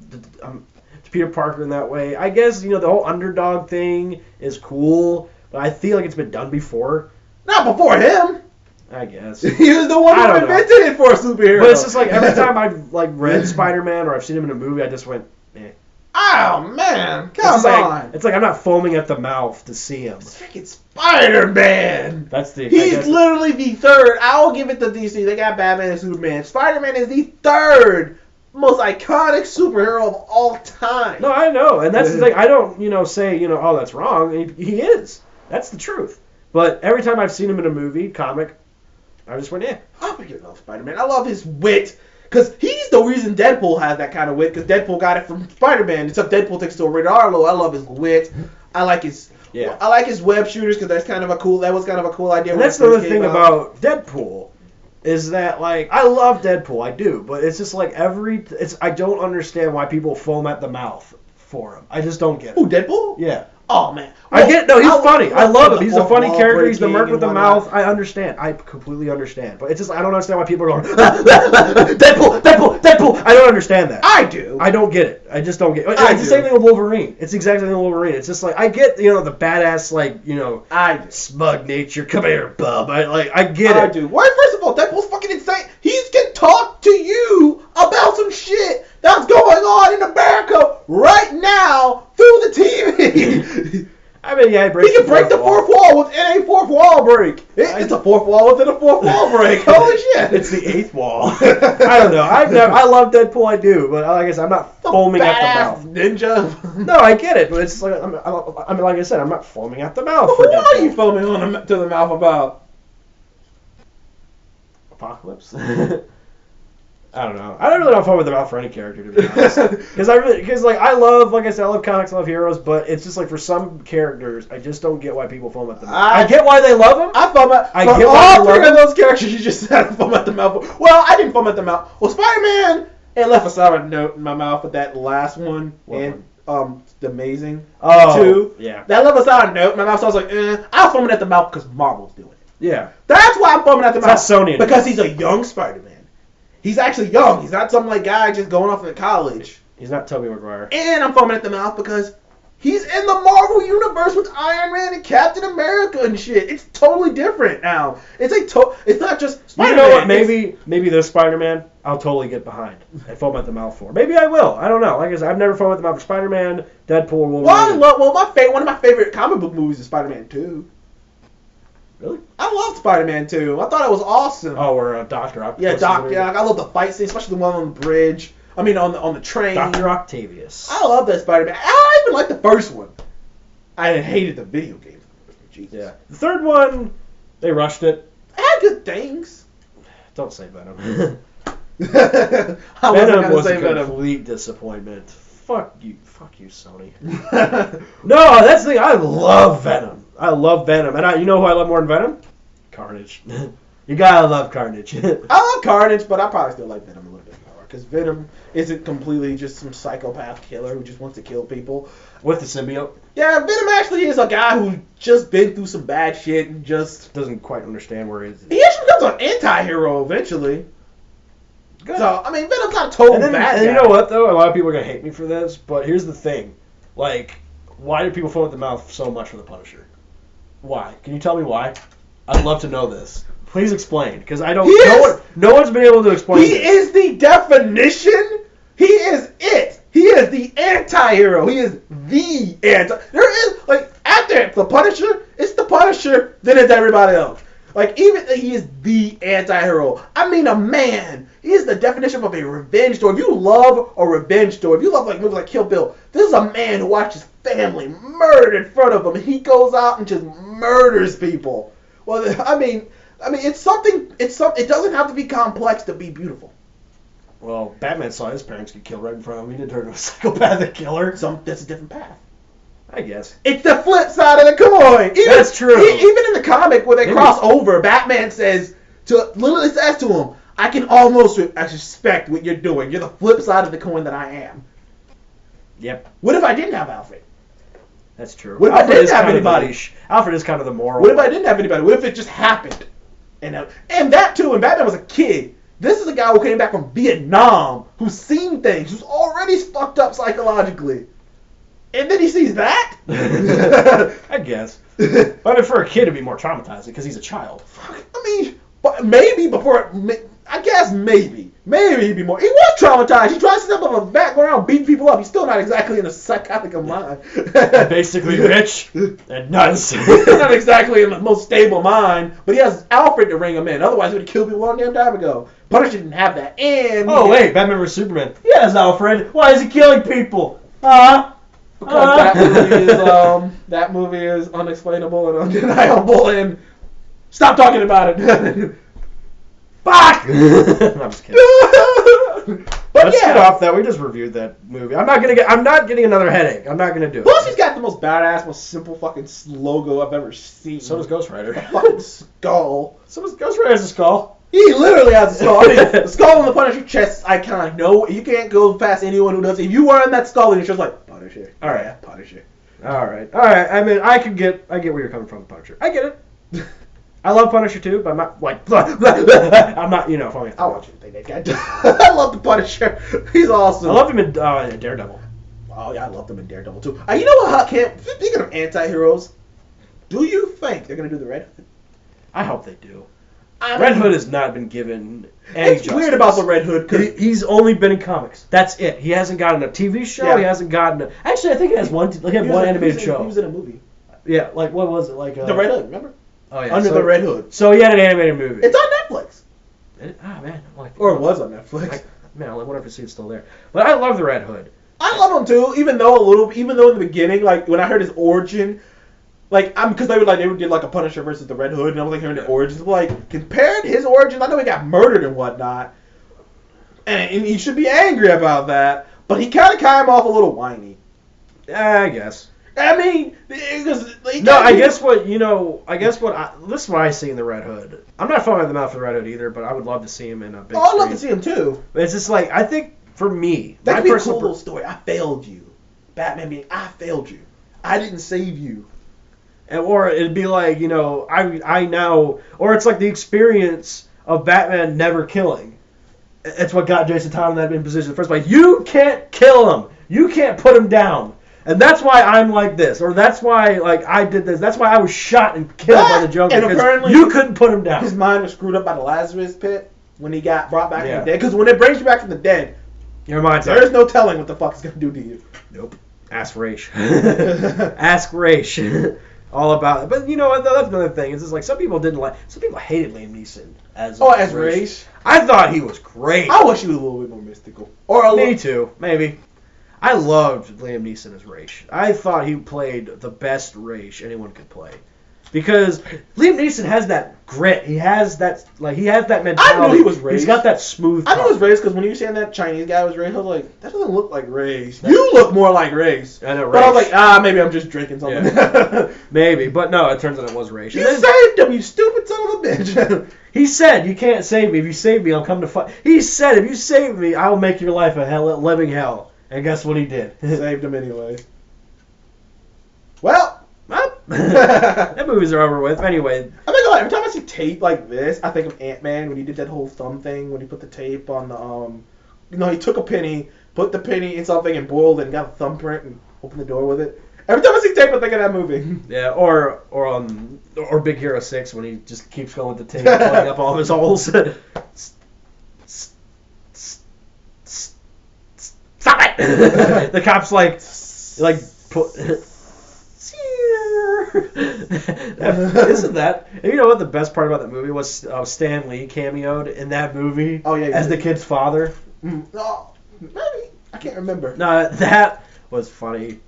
Peter Parker in that way. I guess, the whole underdog thing is cool, but I feel like it's been done before. Not before him. I guess. He was the one who invented it for a superhero. But it's just like every time I've read Spider-Man or I've seen him in a movie, I just went, eh. Oh, man. Come on. It's like I'm not foaming at the mouth to see him. It's freaking Spider-Man. He's literally the third. I'll give it to DC. They got Batman and Superman. Spider-Man is the third most iconic superhero of all time. No, I know. And that's the thing. I don't, say, oh, that's wrong. He is. That's the truth. But every time I've seen him in a movie, comic, I just went, yeah. I love Spider-Man. I love his wit. Because he's the reason Deadpool has that kind of wit. Because Deadpool got it from Spider-Man. Except Deadpool takes it to a rated R low. I love his wit. I like his web shooters because that was kind of a cool idea. And that's the other thing about Deadpool is that, I love Deadpool. I do. But it's just I don't understand why people foam at the mouth for him. I just don't get it. Who, Deadpool? Yeah. Oh, man. Well, he's funny. I love him. He's a funny character. He's the merc with the mouth. I understand. I completely understand. But it's just, I don't understand why people are going, Deadpool. I don't understand that. I do. I don't get it. I just don't get it. It's the same thing with Wolverine. It's exactly the same thing with Wolverine. It's just I get, the badass, smug nature. Come here, bub. I get it. I do. Why, first of all, Deadpool's fucking insane. He can talk to you about some shit that's going on in America right now through the TV. I mean, yeah, he can break the fourth wall within a fourth wall break. It's a fourth wall within a fourth wall break. Holy shit! It's the eighth wall. I don't know. I love Deadpool. I do, but like I said, I'm not foaming at the mouth. Ninja. No, I get it, but it's like like I said, I'm not foaming at the mouth. Who are you foaming to the mouth about? Apocalypse. I don't know. I don't really know if I'm with the mouth for any character, to be honest. Because I love comics, I love heroes, but it's just for some characters, I just don't get why people foam at the mouth. I get why they love them. I foam at. I get why all three of those characters you just said, I foam at the mouth. Well, I didn't foam at the mouth. Well, Spider-Man, it left a sour note in my mouth with that last one. The Amazing 2. Yeah. That left a sour note in my mouth, so I was like, I'll foam it at the mouth because Marvel's doing it. Yeah. That's why I'm foaming at the mouth. That's Sony. Because he's a young Spider-Man. He's actually young. He's not some like guy just going off to college. He's not Tobey Maguire. And I'm foaming at the mouth because he's in the Marvel universe with Iron Man and Captain America and shit. It's totally different now. It's not just Spider-Man. You know what? Maybe this Spider-Man I'll totally get behind and foam at the mouth for. Maybe I will. I don't know. Like I said, I've never foamed at the mouth for Spider-Man, Deadpool, Wolverine. One of my favorite comic book movies is Spider-Man 2. Really? I loved Spider-Man 2. I thought it was awesome. Oh, where Dr. Octopus. Yeah, I love the fight scene, especially the one on the bridge. I mean, on the train. Dr. Octavius. I love that Spider-Man. I even like the first one. I hated the video game. Jesus. Yeah. The third one, they rushed it. It had good things. Don't say Venom. Venom was a complete disappointment. Fuck you, Sony. No, that's the thing. I love Venom. And you know who I love more than Venom? Carnage. You gotta love Carnage. I love Carnage, but I probably still like Venom a little bit more because Venom isn't completely just some psychopath killer who just wants to kill people. With the symbiote? Yeah, Venom actually is a guy who's just been through some bad shit and just doesn't quite understand where he is. He actually becomes an anti-hero eventually. Good. So, I mean, Venom's not a total bad guy. And you know what, though? A lot of people are going to hate me for this, but here's the thing. Like, why do people foam at the mouth so much for the Punisher? Why? Can you tell me why? I'd love to know this. Please explain, because I don't... No one's been able to explain He is the definition. He is it. He is the anti-hero. He is the anti... There is, like, after the Punisher, it's the Punisher, then it's everybody else. Like, even he is the anti-hero. I mean, a man. He is the definition of a revenge story. If you love a revenge story, if you love like movies like Kill Bill, this is a man who watches family murdered in front of him, and he goes out and just murders people. Well, I mean, it's something. It doesn't have to be complex to be beautiful. Well, Batman saw his parents get killed right in front of him. He didn't turn into a psychopathic killer. That's a different path. I guess. It's the flip side of the coin. That's true. Even in the comic where they cross over, Batman literally says to him, I can almost respect what you're doing. You're the flip side of the coin that I am. Yep. What if I didn't have Alfred? That's true. What if I didn't have anybody? Alfred is kind of the moral. What if I didn't have anybody? What if it just happened? And that too, when Batman was a kid, this is a guy who came back from Vietnam, who's seen things, who's already fucked up psychologically. And then he sees that? I guess. But I mean, for a kid, it'd be more traumatizing because he's a child. I mean, but maybe before... I guess maybe. Maybe he'd be more... He was traumatized. He tried to step up a background, beating people up. He's still not exactly in a psychotic of mind. Basically rich and nuts. Not exactly in the most stable mind, but he has Alfred to ring him in. Otherwise, he would have killed people a long damn time ago. Punisher didn't have that. And... Oh, wait. Batman vs. Superman. Yes, Alfred. Why is he killing people? Because that movie is unexplainable and undeniable, and stop talking about it. Fuck! I'm just kidding. Let's get off that. We just reviewed that movie. I'm not getting another headache. I'm not gonna do it. Plus, he's got the most badass, most simple fucking logo I've ever seen. So does Ghost Rider. A fucking skull. So does Ghost Rider has a skull. He literally has a skull. I mean, the skull on the Punisher chest is iconic. No, you can't go past anyone who does it. If you wearing that skull, and it's just like Punisher. All right, yeah, Punisher. All right. I mean, I get where you're coming from, Punisher. I get it. I love Punisher too, but I'm not like I'm not, falling. I want you to think that guy. I love the Punisher. He's awesome. I loved him in Daredevil. Oh yeah, I loved him in Daredevil too. You know what? Speaking of anti-heroes, do you think they're gonna do the Red Hood? I hope they do. Red Hood has not been given any justice. It's weird about the Red Hood because he's only been in comics. That's it. He hasn't gotten a TV show. Yeah. He hasn't gotten actually, I think he has one animated show. He was in a movie. Yeah, like what was it? Like The Red Hood, remember? Oh yeah. Under the Red Hood. So he had an animated movie. It's on Netflix. Man, or it was on Netflix. I wonder if it's still there. But I love the Red Hood. I love him too, even though in the beginning, like when I heard his origin, because they would do like a Punisher versus the Red Hood, and I was like hearing the origins, like compared to his origins, I know he got murdered and whatnot, and he should be angry about that, but he kind of came off a little whiny. I guess. I mean, because this is what I see in the Red Hood. I'm not foaming at the mouth for the Red Hood either, but I would love to see him in a big screen. I'd love to see him too. But it's just like, I think for me, that could be a cool little story. I failed you. Batman being, I failed you. I didn't save you. Or it'd be like, I now, or it's like the experience of Batman never killing. It's what got Jason Todd in that position in the first place. You can't kill him. You can't put him down. And that's why I'm like this, or that's why I did this. That's why I was shot and killed by the Joker. And apparently you couldn't put him down. His mind was screwed up by the Lazarus pit when he got brought back from the dead. Because when it brings you back from the dead, your mind's there's no telling what the fuck it's gonna do to you. Nope. Ask Raish. Ask Raish. All about it. But you know what? That's another thing. It's just like some people hated Liam Neeson as Raish. I thought he was great. I wish he was a little bit more mystical. Me too. Maybe. I loved Liam Neeson as Raish. I thought he played the best Raish anyone could play. Because Liam Neeson has that grit. He has that mentality. I knew he was Raish. He's got that smooth I knew he was Raish because when you were saying that Chinese guy was Raish, I was like, that doesn't look like Raish. You look more like Raish. I know, Raish. But I was like, maybe I'm just drinking something. Yeah. Maybe, but no, it turns out it was Raish. You saved him, you stupid son of a bitch. He said, you can't save me. If you save me, I'll come to fight. He said, if you save me, I'll make your life a living hell. And guess what he did? Saved him anyway. Well. That movies are over with. Anyway. I think every time I see tape like this, I think of Ant-Man when he did that whole thumb thing, when he put the tape on the, he took a penny, put the penny in something and boiled it and got a thumbprint and opened the door with it. Every time I see tape, I think of that movie. Yeah, or Big Hero 6 when he just keeps going with the tape, plugging up all of his holes. Stop it! The cops put. Isn't that? And you know what the best part about that movie was? Stan Lee cameoed in that movie. Oh yeah, as the kid's father. Oh, maybe I can't remember. No, that was funny.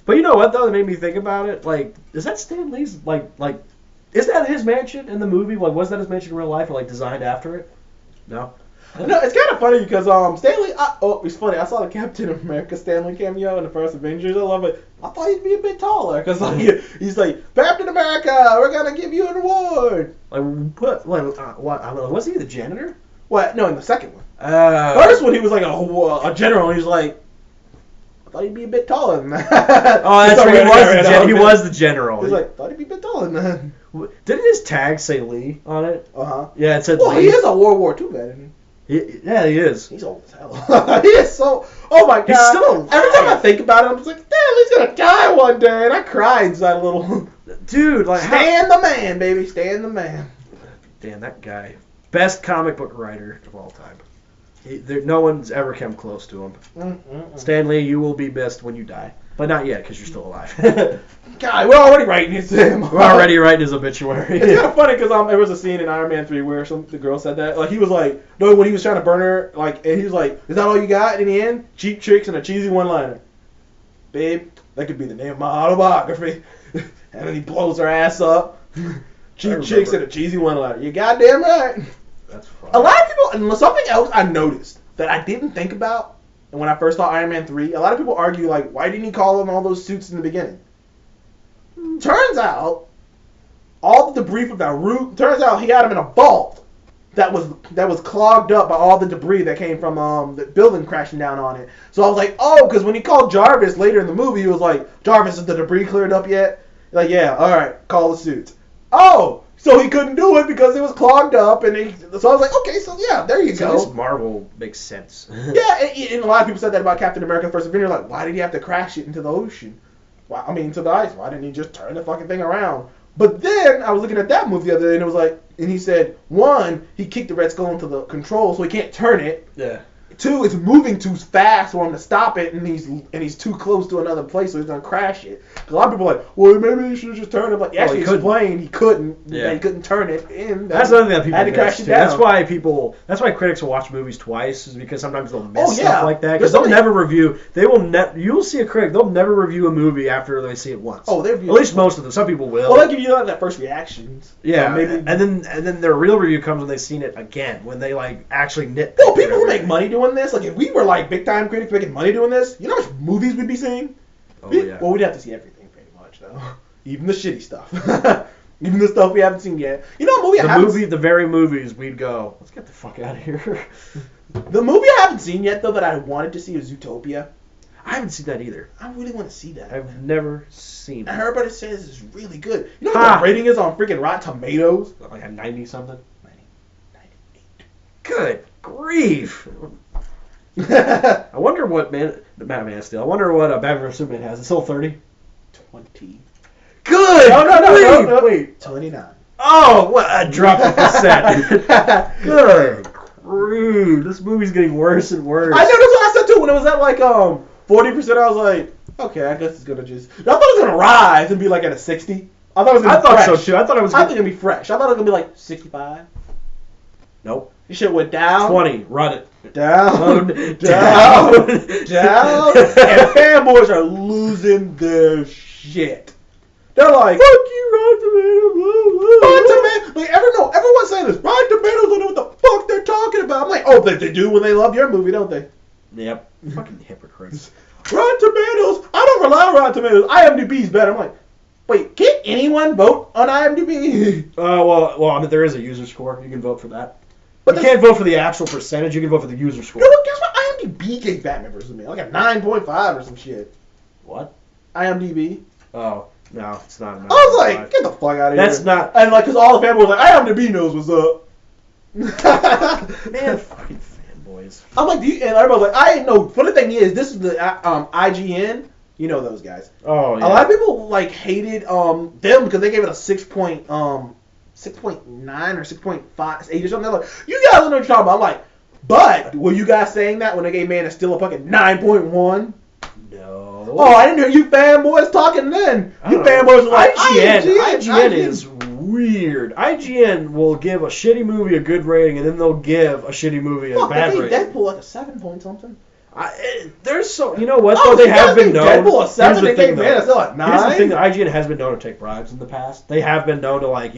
But you know what though? That made me think about it. Is that Stan Lee's is that his mansion in the movie? Was that his mansion in real life or designed after it? No. No, it's kind of funny because Stan Lee. It's funny. I saw the Captain America Stan Lee cameo in the first Avengers. I love it. I thought he'd be a bit taller because he's like Captain America. We're gonna give you an award. What? Wasn't he the janitor? What? No, in the second one. First one he was like a general. And he's like, I thought he'd be a bit taller than that. Oh, that's right. He was the general. He's like, thought he'd be a bit taller than that. Didn't his tag say Lee on it? Uh-huh. Yeah, it said Lee. He is a World War II vet. Yeah, he is. He's old as hell. He is so. Oh my god. He's still alive. Every time I think about it, I'm just like, damn, he's gonna die one day, and I cry inside a little. Dude, Stan the man, baby, Stan the man. Damn, that guy, best comic book writer of all time. No one's ever come close to him. Stan Lee, you will be missed when you die. But not yet, because you're still alive. God, we're already writing his name. We're already writing his obituary. It's kind of funny because there was a scene in Iron Man 3 where the girl said that. He was like, no, when he was trying to burn her, and he was like, is that all you got in the end? Cheap tricks and a cheesy one-liner. Babe, that could be the name of my autobiography. And then he blows her ass up. Cheap chicks and a cheesy one-liner. You goddamn right. That's funny. A lot of people, and something else I noticed that I didn't think about, and when I first saw Iron Man 3, a lot of people argue, why didn't he call them all those suits in the beginning? Turns out, all the debris from that roof, turns out he had them in a vault that was clogged up by all the debris that came from the building crashing down on it. So I was like, because when he called Jarvis later in the movie, he was like, Jarvis, is the debris cleared up yet? Like, yeah, alright, call the suits. Oh! So he couldn't do it because it was clogged up, so I was like, okay, so yeah, there you go. This Marvel makes sense. Yeah, and a lot of people said that about Captain America: First Avenger. Like, why did he have to crash it into the ocean? To the ice. Why didn't he just turn the fucking thing around? But then I was looking at that movie the other day, and it was like, and he said, 1, he kicked the Red Skull into the control, so he can't turn it. Yeah. 2, it's moving too fast for him to stop it, and he's too close to another place, so he's gonna crash it. A lot of people are like, well, maybe he should have just turned it. Like, actually, he explained he couldn't. Yeah. He couldn't turn it in. That's another thing that people had to crash it down. That's why critics will watch movies twice, is because sometimes they'll miss stuff like that. Because you'll see a critic, they'll never review a movie after they see it once. Oh, they review at least most of them. Some people will. Well, they'll give you that first reactions. Yeah, maybe, and then their real review comes when they've seen it again, when they actually nitpick. Well, people who make money doing this, if we were big time critics making money doing this, you know how much movies we'd be seeing? Yeah. Well, we'd have to see everything pretty much, though. Even the shitty stuff. Even the stuff we haven't seen yet. You know, the very movies we'd go, let's get the fuck out of here. The movie I haven't seen yet, though, that I wanted to see is Zootopia. I haven't seen that either. I really want to see that. I've never seen it. And everybody says it's really good. You know what the rating is on freaking Rotten Tomatoes? Like a 90-something? 98. Good grief. grief. I wonder what Batman Steel. I wonder what Batman vs Superman has. It's still 30. 20. Good. No. Wait. 29. Oh, what a drop of cassette. Good grief. This movie's getting worse and worse. I know, that's what I said too. When it was at like 40%, I was like, okay, I guess it's gonna just. I thought it was gonna rise and be like at a 60. I thought it was gonna be fresh. So too. I thought it was. I think it'd be fresh. I thought it was gonna be like 65. Nope. This shit went down. 20. Run it. Down. Down. Down. And fanboys are losing their shit. They're like, fuck you, Rotten Tomatoes. Rotten Tomatoes. Like, everyone's saying this. Rotten Tomatoes don't know what the fuck they're talking about. I'm like, oh, they do when they love your movie, don't they? Yep. Fucking hypocrites. Rotten Tomatoes. I don't rely on Rotten Tomatoes. IMDb's better. I'm like, wait, can't anyone vote on IMDb? Well, I mean, there is a user score. You can vote for that. But you can't vote for the actual percentage. You can vote for the user score. No, guess what? IMDb gave Batman vs. Superman like a 9.5 or some shit. What? IMDb. Oh, no, it's not. I was like, get the fuck out of here. That's not. And like, cause all the fanboys were like, IMDb knows what's up. Man, fucking fanboys. I'm like, and everybody's like, I know. Funny thing is, this is the IGN. You know those guys. Oh yeah. A lot of people like hated them because they gave it a 6.9 or 6.8 or something. They're like, you guys don't know what you're talking about. I'm like, but were you guys saying that when they gave Man of Steel a fucking 9.1? No. Oh, I didn't hear you fanboys talking then. You fanboys were like, IGN is weird. IGN will give a shitty movie a good rating, and then they'll give a shitty movie a bad rating. They gave Deadpool like a 7 point something. There's so, you know what though, they have been known. Deadpool a 7, they gave Man of Steel a 9. Here's the thing: that IGN has been known to take bribes in the past. They have been known to like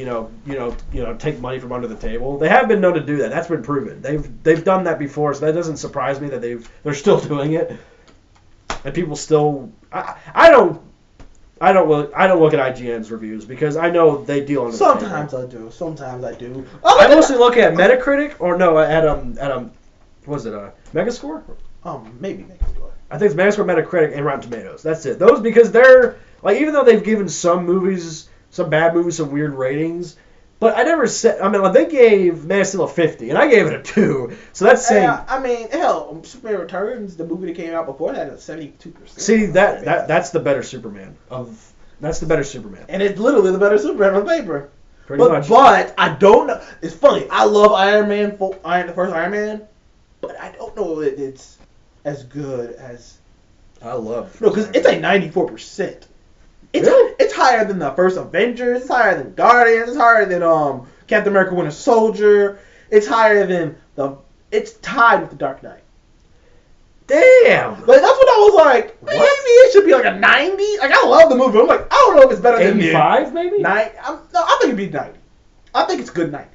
take money from under the table. They have been known to do that. That's been proven. They've done that before, so that doesn't surprise me that they're still doing it. And people still, I don't look at IGN's reviews because I know they deal on. Sometimes I do. Sometimes I do. I mostly look at Metacritic at what was it Megascore? Maybe Megascore. I think it's Megascore, Metacritic, and Rotten Tomatoes. That's it. Those because they're like, even though they've given some bad movies, some weird ratings. But I never said. I mean, like, they gave Man of Steel a 50, and I gave it a 2. So that's saying. I mean, hell, Superman Returns, the movie that came out before that, is 72%. See, that's the better Superman That's the better Superman. And it's literally the better Superman on paper. Pretty much. But I don't know. It's funny. I love Iron Man, the first Iron Man, but I don't know if it's as good as. I love. No, because it's a 94%. Really? It's higher than the first Avengers. It's higher than Guardians. It's higher than Captain America: Winter Soldier. It's higher than It's tied with the Dark Knight. Damn. Like, that's what I was like. Maybe it should be like a 90. Like, I love the movie. I'm like, I don't know if it's better than 85, maybe. No, I think it'd be 90. I think it's a good 90.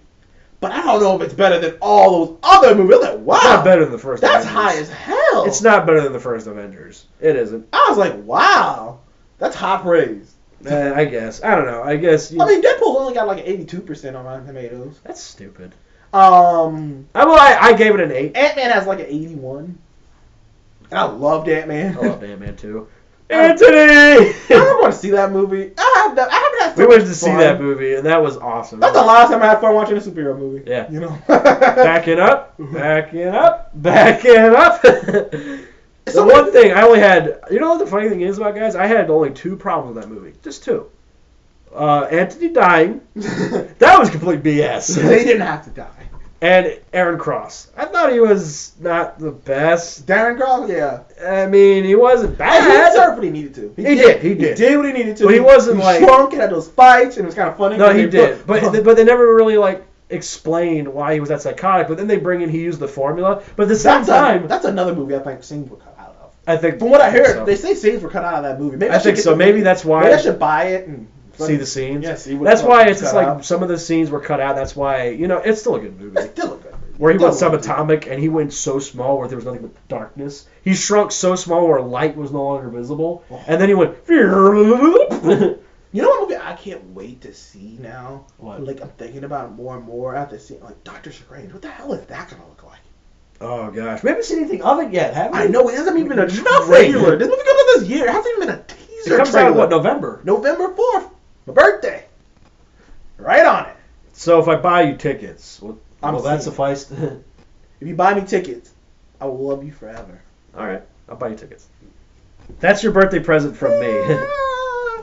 But I don't know if it's better than all those other movies. I was like, wow. It's not better than the first. That's Avengers. high as hell. It's not better than the first Avengers. It isn't. I was like, wow. That's high praise. I guess. I don't know. I guess. I mean, Deadpool only got like 82% on Rotten Tomatoes. That's stupid. I gave it an 8. Ant-Man has like an 81. And I loved Ant-Man. I loved Ant-Man too. Anthony! I want to see that movie. I haven't had We went to see that movie, and that was awesome. That's the last time I had fun watching a superhero movie. Yeah. You know? Backing up. The one thing I only had, you know what the funny thing is about, guys? I had only 2 problems with that movie. Just 2. Anthony dying. That was complete BS. They didn't have to die. And Aaron Cross. I thought he was not the best. Darren Cross, yeah. I mean, he wasn't bad. He deserved what he needed to. He did. He did what he needed to. But he wasn't he like shrunk and had those fights, and it was kind of funny. No, he did. But they never really like explained why he was that psychotic. But then they bring in he used the formula. But at the same time, that's another movie I think scenes were cut out of. I think from what I heard, they say scenes were cut out of that movie. Maybe I think so. Maybe that's why. Maybe I should buy it and see the scenes. Yeah, see what that's why it's just like some of the scenes were cut out. That's why it's still a good movie. It's still a good movie. Where he went subatomic and he went so small where there was nothing but darkness. He shrunk so small where light was no longer visible. And then he went. You know what movie I can't wait to see now? What? Like, I'm thinking about it more and more after seeing, like, Doctor Strange. What the hell is that gonna look like? Oh gosh, we haven't seen anything of it yet, have we? I know, it hasn't even been a trailer. This movie comes out this year. It hasn't even been a teaser. It comes trailer. out what, November? November 4th, my birthday. Right on it. So if I buy you tickets, will that seeing suffice? If you buy me tickets, I will love you forever. All right, I'll buy you tickets. That's your birthday present from me.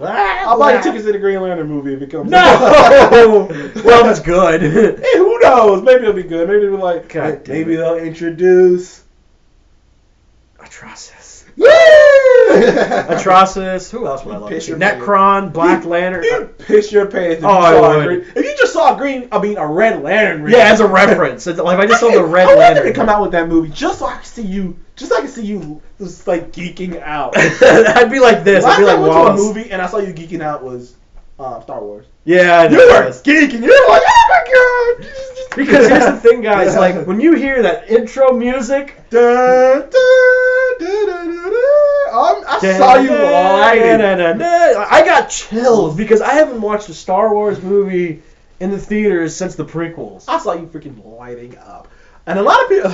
I'll buy you tickets to the Green Lantern movie if it comes out. No! Well, that's good. Hey, who knows? Maybe it'll be good. Maybe it'll be like, God maybe they'll introduce Atrocitus. Yeah! Atrocitus. Who else would I love to see? Necron, Black Lantern. You'd piss your pants if I would. If you just saw a Red Lantern. Yeah, as a reference. Like, if I just saw the Red Lantern. I wanted to come out with that movie just so I could see you. Just so I could see you just like geeking out. I'd be like this. I'd be like Last time I went Wallace. to a movie and I saw you geeking out was Star Wars. Yeah, you were geeking. You're like, oh my god. Because here's the thing, guys. Like when you hear that intro music, I saw you lighting. I got chills because I haven't watched a Star Wars movie in the theaters since the prequels. I saw you freaking lighting up. And a lot of people,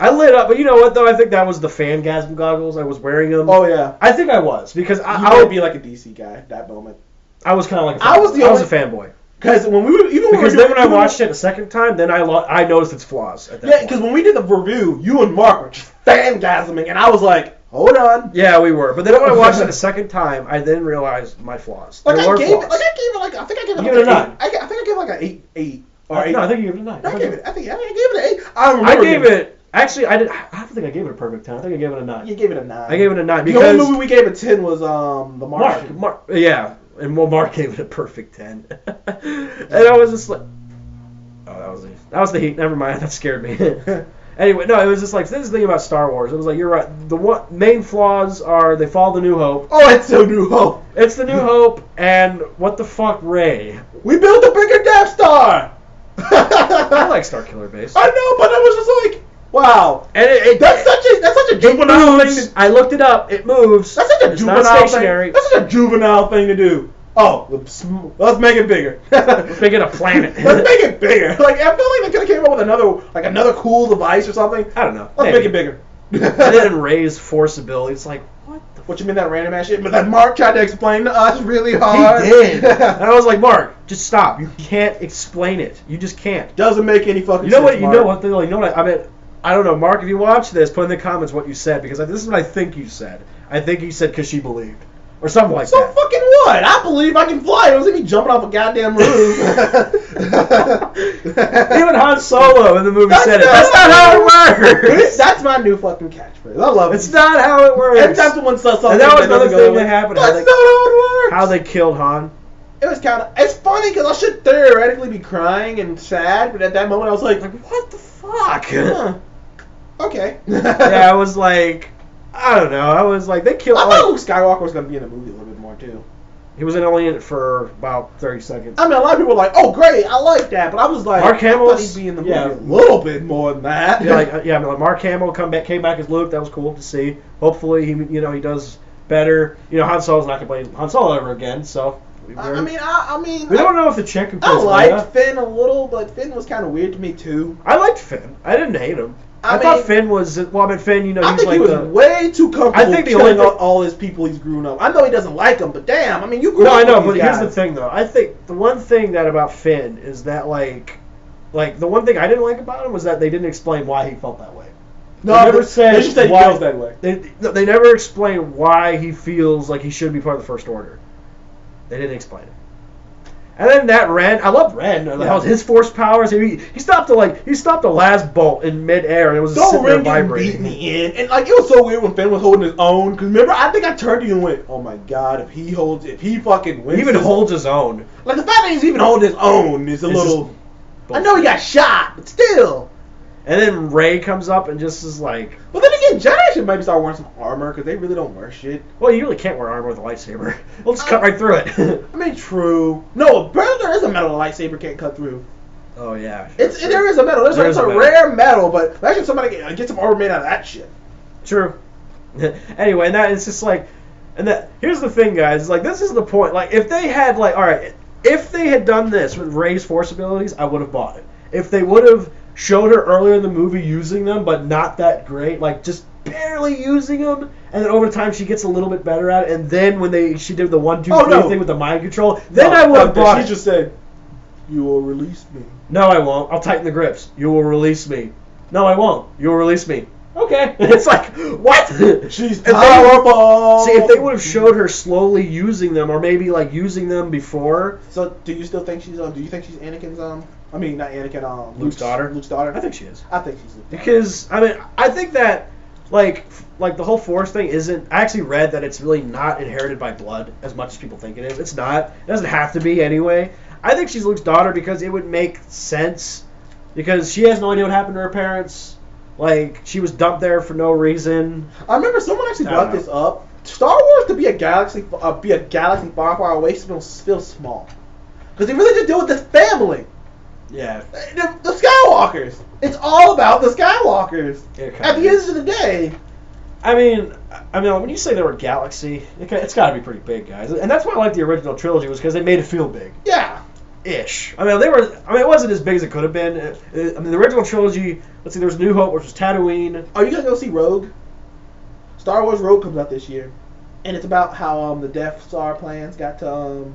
I lit up, but you know what though? I think that was the Fangasm goggles. I was wearing them. Oh yeah, I think I was because I would be like a DC guy at that moment. I was kind of like I was a fanboy. Because when when I watched it a second time, then I noticed its flaws. At that point. Because when we did the review, you and Mark were just fangasming, and I was like, hold on. Yeah, we were. But then when I watched it a second time, I then realized my flaws. I think I gave it like a 9. I think I gave it like an 8. Or 8. No, I think you gave it a 9. I gave it an 8. I don't remember. I gave it. Actually, I don't think I gave it a perfect 10. I think I gave it a 9. You gave it a 9. I gave it a 9 because the only movie we gave a 10 was The Martian. Mark. Yeah. And Mark gave it a perfect 10. And I was just like, oh, that was the heat. Never mind. That scared me. Anyway, no, it was just like, this is the thing about Star Wars. It was like, you're right. The main flaws are they follow the New Hope. Oh, it's so New Hope. It's the New Hope, and what the fuck, Rey? We built a bigger Death Star. I like Starkiller Base. I know, but I was just like, wow. And that's such a juvenile thing. I looked it up. It moves. That's such a juvenile thing. That's such a juvenile thing to do. Oh, let's make it bigger. Let's make it a planet. Let's make it bigger. Like I feel like they could have came up with another cool device or something. I don't know. Let's make it bigger. And then Rey's force ability. It's like, what you mean that random ass shit? But that Mark tried to explain to us really hard. He did. And I was like, Mark, just stop. You can't explain it. You just can't. Doesn't make any fucking sense. Mark. You know what? I mean, I don't know, Mark. If you watch this, put in the comments what you said because this is what I think you said. I think you said because she believed. Or something like that. So fucking what? I believe I can fly. It was like me jumping off a goddamn roof. Even Han Solo in the movie said it. That's not how it works. That's my new fucking catchphrase. I love it. It's not how it works. Every time someone says something, and that was another thing that happened. That's not how it works. How they killed Han. It was kind of. It's funny because I should theoretically be crying and sad, but at that moment I was like what the fuck? Huh. Okay. Yeah, I was like. I don't know. I was like, they killed. I thought Luke Skywalker was going to be in the movie a little bit more, too. He was only in it for about 30 seconds. I mean, a lot of people were like, oh, great, I like that. But I was like, Mark Hamill I thought he'd be in the movie a little bit more than that. Yeah, like Mark Hamill came back as Luke. That was cool to see. Hopefully, he does better. Han Solo's not going to play Han Solo ever again, so. I mean, we don't know if the chick who plays liked Finn a little, but Finn was kind of weird to me, too. I liked Finn. I didn't hate him. I thought Finn was. Well, I mean, Finn, I think he was way too comfortable. I think all his people he's grown up. I know he doesn't like them, but damn, I mean, you grew up. No, I know, but here's the thing, though. I think the one thing that about Finn is that, like the one thing I didn't like about him was that they didn't explain why he felt that way. No, they never said. They just said he feels that way. They never explained why he feels like he should be part of the First Order. They didn't explain it. And then that Ren, I loved Ren. Yeah. His force powers. He stopped the last bolt in midair, and it was sitting there vibrating. Beat me in, and it was so weird when Finn was holding his own. Because remember, I think I turned to you and went, "Oh my god, if he fucking wins, he even holds his own." Like the fact that he's even holding his own is a little. I know he got shot, but still. And then Rey comes up and just is like. Well, then again, Jedi should maybe start wearing some armor because they really don't wear shit. Well, you really can't wear armor with a lightsaber. We'll just cut right through it. I mean, true. No, apparently there is a metal a lightsaber can't cut through. Oh yeah. There is a metal. There's a rare metal, but imagine somebody get some armor made out of that shit. True. Anyway, and that it's just like, here's the thing, guys. Like this is the point. Like if they had if they had done this with Rey's force abilities, I would have bought it. If they would have showed her earlier in the movie using them, but not that great, like just barely using them, and then over time she gets a little bit better at it, and then when she did the 1, 2, 3 thing with the mind control, then I would have bought it. She just said, "You will release me." No, I won't. I'll tighten the grips. You will release me. No, I won't. You'll release me. Okay. It's like, what? She's If they- powerful. See, if they would have showed her slowly using them, or maybe like using them before. So, do you still think she's do you think she's Anakin's I mean, not Anakin. Luke's daughter. Luke's daughter. I think she is. I think she's Luke's daughter. Because I mean, I think that like the whole Force thing isn't. I actually read that it's really not inherited by blood as much as people think it is. It's not. It doesn't have to be anyway. I think she's Luke's daughter because it would make sense. Because she has no idea what happened to her parents. Like, she was dumped there for no reason. I remember someone actually brought this up. Star Wars to be a galaxy far, far away feels small. Because they really just deal with this family. Yeah. The Skywalkers. It's all about the Skywalkers. At the end of the day. I mean, when you say they were galaxy, it's got to be pretty big, guys. And that's why I like the original trilogy was because they made it feel big. Yeah. Ish. I mean, it wasn't as big as it could have been. I mean, the original trilogy. Let's see, there was New Hope, which was Tatooine. Are you gonna go see Rogue? Star Wars Rogue comes out this year, and it's about how the Death Star plans got to.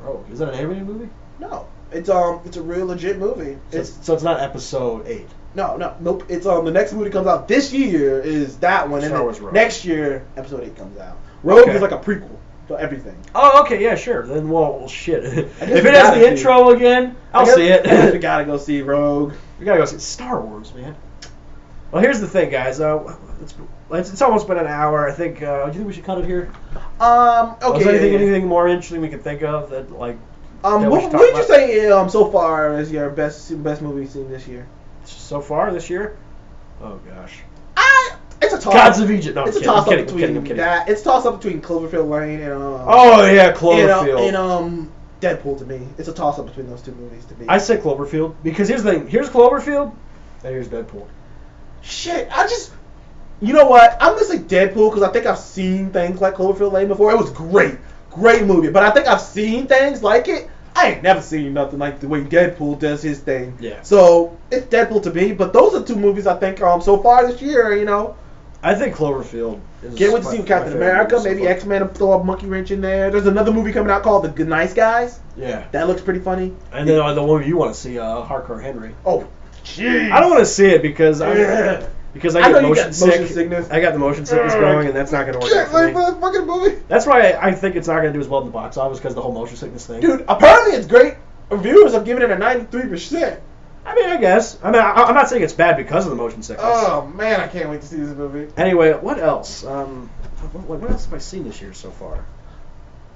Rogue. Is that an animated movie? No, it's a real legit movie. So it's not Episode 8. Nope. It's the next movie that comes out this year is that one, Star and Wars Rogue. next year Episode 8 comes out. Rogue is like a prequel to everything. Oh, okay, yeah, sure. Then, well shit. If we it has gotta the see intro again, I'll see it. I guess we gotta go see Rogue. We gotta go see Star Wars, man. Well, here's the thing, guys. It's almost been an hour. I think. Do you think we should cut it here? Okay. Is there anything more interesting we can think of that like? What did you say so far is your best movie you've seen this year? So far this year? Oh gosh. It's a toss. Gods of Egypt. No, it's I'm a toss up kidding, between I'm kidding. that. It's a toss up between Cloverfield Lane and Oh yeah, Cloverfield. and Deadpool to me. It's a toss up between those two movies to me. I say Cloverfield because here's the thing. Here's Cloverfield, and here's Deadpool. Shit, you know what? I'm gonna say Deadpool because I think I've seen things like Cloverfield Lane before. It was great movie. But I think I've seen things like it. I ain't never seen nothing like the way Deadpool does his thing. Yeah. So it's Deadpool to me. But those are two movies I think so far this year. I think Cloverfield is. Can't wait to see Captain America. Maybe X-Men will throw a monkey wrench in there. There's another movie coming out called The Good Nice Guys. Yeah. That looks pretty funny. And then the one you want to see, Hardcore Henry. Oh, jeez. I don't want to see it because I get motion sickness. I got the motion sickness going, and that's not going to work out for me. That fucking movie. That's why I think it's not going to do as well in the box office because of the whole motion sickness thing. Dude, apparently it's great. Reviewers have given it a 93%. I mean, I guess. I'm not saying it's bad because of the motion sickness. Oh man, I can't wait to see this movie. Anyway, what else? What else have I seen this year so far?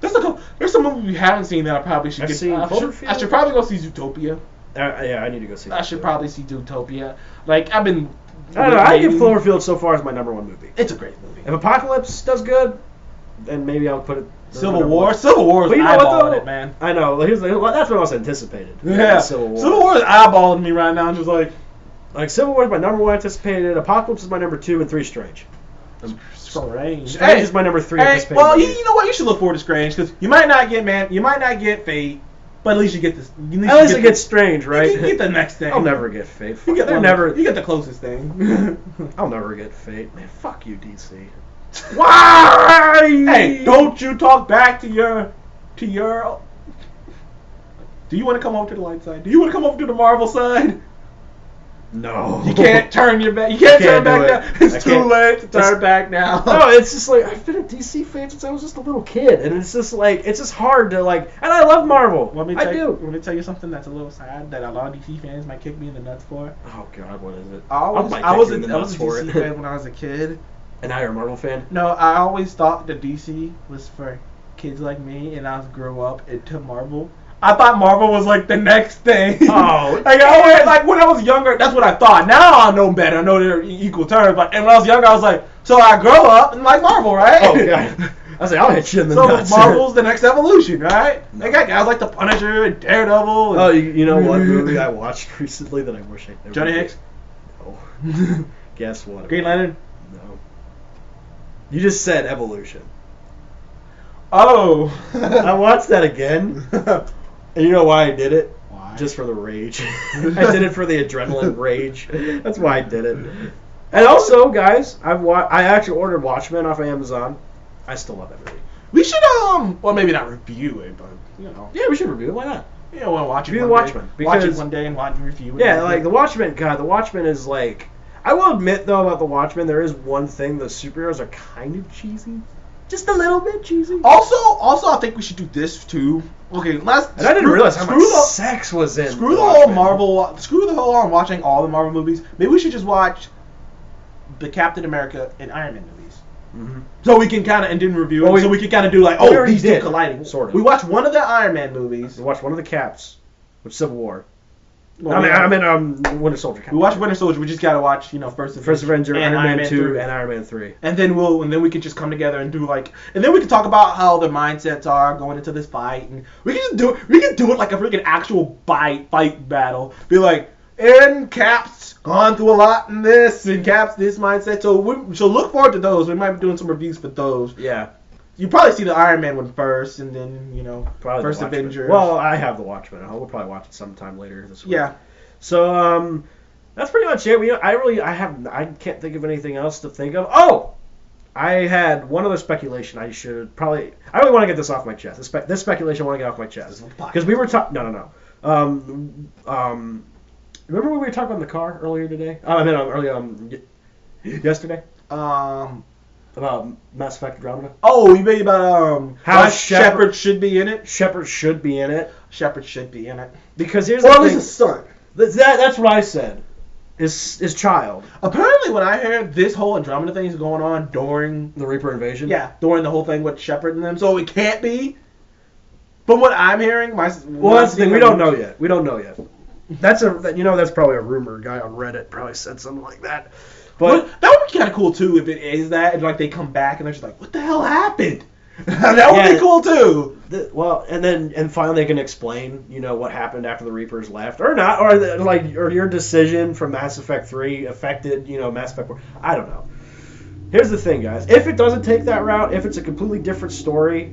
There's some movies we haven't seen that I probably should I've get. seen I Cloverfield. should probably go see Zootopia. Yeah, I need to go see that. I should probably see Zootopia. Like I've been. I don't know. I give Cloverfield so far as my number one movie. It's a great movie. If Apocalypse does good, then maybe I'll put it. Civil War is eyeballing it, man. I know. That's what I was anticipated. Yeah. Civil War is eyeballing me right now. I'm just like Civil War is my number one anticipated. Apocalypse is my number 2, and 3 Strange. Strange. Strange is my number 3 anticipated. Well, you know what? You should look forward to Strange because you might not get Fate, but at least you get this. At least it gets Strange, right? You get the next thing. I'll never get Fate. You get the closest thing. I'll never get Fate. Man, fuck you, DC. Why? Hey, don't you talk back to your. Do you want to come over to the light side? Do you want to come over to the Marvel side? No. You can't turn your back. You can't turn back now. It's too late to turn back now. No, it's just like I've been a DC fan since I was just a little kid, and it's just hard to like. And I love Marvel. Want me to tell you something that's a little sad that a lot of DC fans might kick me in the nuts for? Oh God, what is it? I was a DC fan when I was a kid. And now you're a Marvel fan? No, I always thought that DC was for kids like me, and I was grow up into Marvel. I thought Marvel was like the next thing. Oh, like when I was younger, that's what I thought. Now I know better. I know they're equal terms. And when I was younger, I was like, so I grow up and like Marvel, right? Oh God. I was like, I'll hit you in the nuts. So Marvel's the next evolution, right? No. They got guys like the Punisher and Daredevil. And you know what movie I watched recently that I wish I never Johnny Hicks? No. Guess what? Green Lantern? No. You just said evolution. Oh. I watched that again. And you know why I did it? Why? Just for the rage. I did it for the adrenaline rage. That's why I did it. And also, guys, I actually ordered Watchmen off of Amazon. I still love that movie. We should well maybe not review it, but Yeah, we should review it. Why not? You know, want to watch it. Review one The Watchmen, day. Watch it because- one day and watch and review it. Yeah, like The Watchmen. God, The Watchmen is like. I will admit though about The Watchmen, there is one thing: the superheroes are kind of cheesy, just a little bit cheesy. Also, I think we should do this too. Okay, let's. And I didn't realize how much sex was in. Screw the Watchmen. whole Marvel. Screw the whole on watching all the Marvel movies. Maybe we should just watch the Captain America and Iron Man movies. Mm-hmm. So we can kind of and didn't review Well, it. So we can kind of do like, we oh, already these two did, colliding. sort of. We watched one of the Iron Man movies. We watched one of the Caps, with Civil War. Well, I mean, Winter Soldier. we watched Winter Soldier. We just gotta watch, First Avenger, and Iron Man 2, 3. and Iron Man 3. And then we could just come together and do and then we can talk about how their mindsets are going into this fight, and we can do it like a freaking actual fight battle. Be like, and Cap's gone through a lot in this, and Cap's this mindset. So look forward to those. We might be doing some reviews for those. Yeah. You probably see the Iron Man one first, and then Probably First the Watchmen. Avengers. Well, I have the Watchmen. We'll probably watch it sometime later this week. Yeah. So that's pretty much it. I can't think of anything else to think of. Oh, I had one other speculation. I really want to get this off my chest. This speculation I want to get off my chest because we were talking. No. Remember when we were talking on the car earlier today? Yesterday. About Mass Effect Andromeda. Oh, you mean about how why Shepard should be in it? Shepard should be in it. Shepard should be in it. Because here's Or the at thing. least his son. That's what I said. His child. Apparently, when I heard this whole Andromeda thing is going on during The Reaper invasion. Yeah, during the whole thing with Shepard and them, so it can't be. From what I'm hearing, that's the thing. We don't know yet. That's probably a rumor. A guy on Reddit probably said something like that. But that would be kind of cool too if it is that, and like they come back and they're just like, "What the hell happened?" That would be cool too. And finally they can explain, what happened after the Reapers left, or not, or your decision from Mass Effect 3 affected, Mass Effect 4. I don't know. Here's the thing, guys. If it doesn't take that route, if it's a completely different story,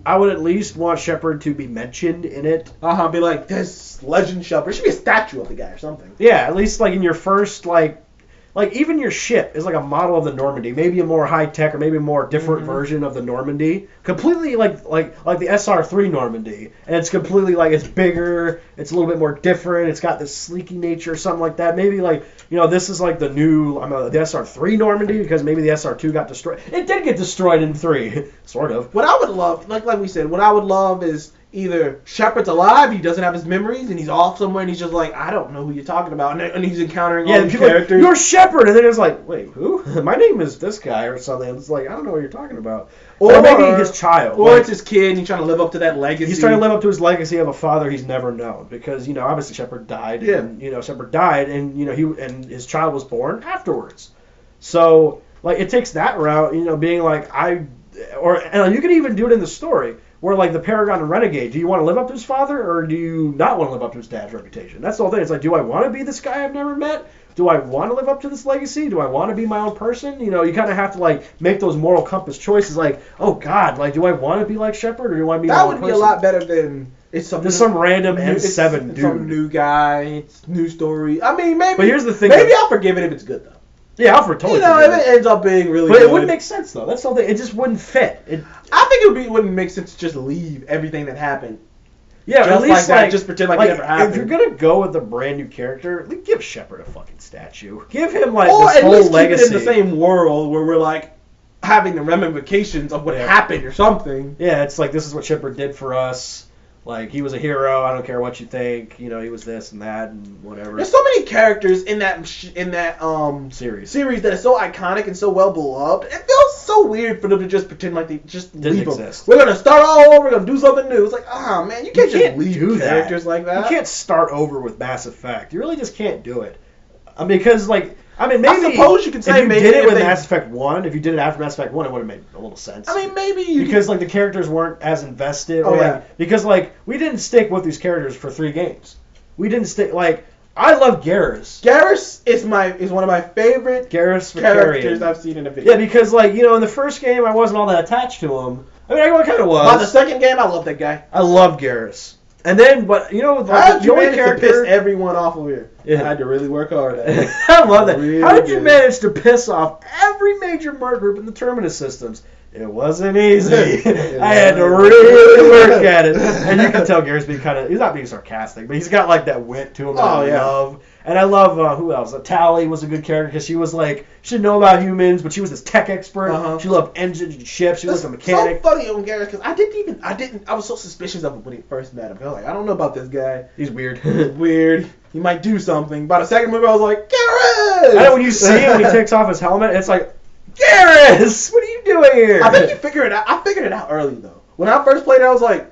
I would at least want Shepard to be mentioned in it. Be like, this legend Shepard. There should be a statue of the guy or something. Yeah, at least in your first even your ship is like a model of the Normandy, maybe a more high tech or maybe a more different version of the Normandy, completely like the SR3 Normandy, and it's completely it's bigger, it's a little bit more different, it's got this sleeky nature or something like that. Maybe this is the new the SR3 Normandy because maybe the SR2 got destroyed. It did get destroyed in 3, sort of. What I would love, like we said, what I would love is either Shepard's alive, he doesn't have his memories, and he's off somewhere, and he's just like, I don't know who you're talking about, and he's encountering all these characters. You're Shepard, and then it's like, wait, who? My name is this guy or something. And it's like, I don't know what you're talking about. Or maybe his child. Or it's his kid, and he's trying to live up to that legacy. He's trying to live up to his legacy of a father he's never known, because obviously Shepard died. Yeah. And, Shepard died, and and his child was born afterwards. So it takes that route, being and you can even do it in the story. Where the Paragon and Renegade, do you want to live up to his father or do you not want to live up to his dad's reputation? That's the whole thing. It's do I want to be this guy I've never met? Do I want to live up to this legacy? Do I want to be my own person? You kind of have to make those moral compass choices. Oh God, do I want to be like Shepard or do I want to be my own person? That would be a lot better than some random N7 dude. Some new guy, it's new story. I mean, maybe. But here's the thing. Maybe I'll forgive it if it's good though. Yeah, I'll totally. If it ends up being really but good. It wouldn't make sense though. That's something. It just wouldn't fit. I think it wouldn't make sense to just leave everything that happened. Yeah, just at least just pretend like it never happened. If you're gonna go with a brand new character, give Shepard a fucking statue. Give him or this at whole least legacy. keep it in the same world where we're having the ramifications of what happened or something. Yeah, it's this is what Shepard did for us. He was a hero. I don't care what you think. He was this and that and whatever. There's so many characters in that series that are so iconic and so well beloved. It feels so weird for them to just pretend like they just didn't leave exist. Them. We're gonna start all over. We're gonna do something new. It's man, you can't just leave characters like that. You can't start over with Mass Effect. You really just can't do it. Because maybe I suppose you could say if you did it with Mass Effect 1, if you did it after Mass Effect 1, it would have made a little sense. Maybe because the characters weren't as invested. Because we didn't stick with these characters for 3 games. We didn't stick I love Garrus. Garrus is one of my favorite characters I've seen in a video. Yeah, because in the first game I wasn't all that attached to him. I kind of was. By the second game, I love that guy. I love Garrus. And then, but the only character to piss everyone off over here. Yeah. I had to really work hard at it. I love that. How did you manage to piss off every major murder group in the Terminus systems? It wasn't easy. I had to really work at it. And you can tell Garrett's being he's not being sarcastic, but he's got like that wit to him that I love. And I love, who else? Tally was a good character because she was like, she didn't know about humans, but she was this tech expert. She loved engines and ships. She was a mechanic. So funny on Garrett because I was so suspicious of him when he first met him. I was like, I don't know about this guy. He's weird. Weird. He might do something. By the second movie, I was like, Garrett! I know when you see him, when he takes off his helmet, it's like, Garrus, what are you doing here? I think you figured it out. I figured it out early though. When I first played it, I was like,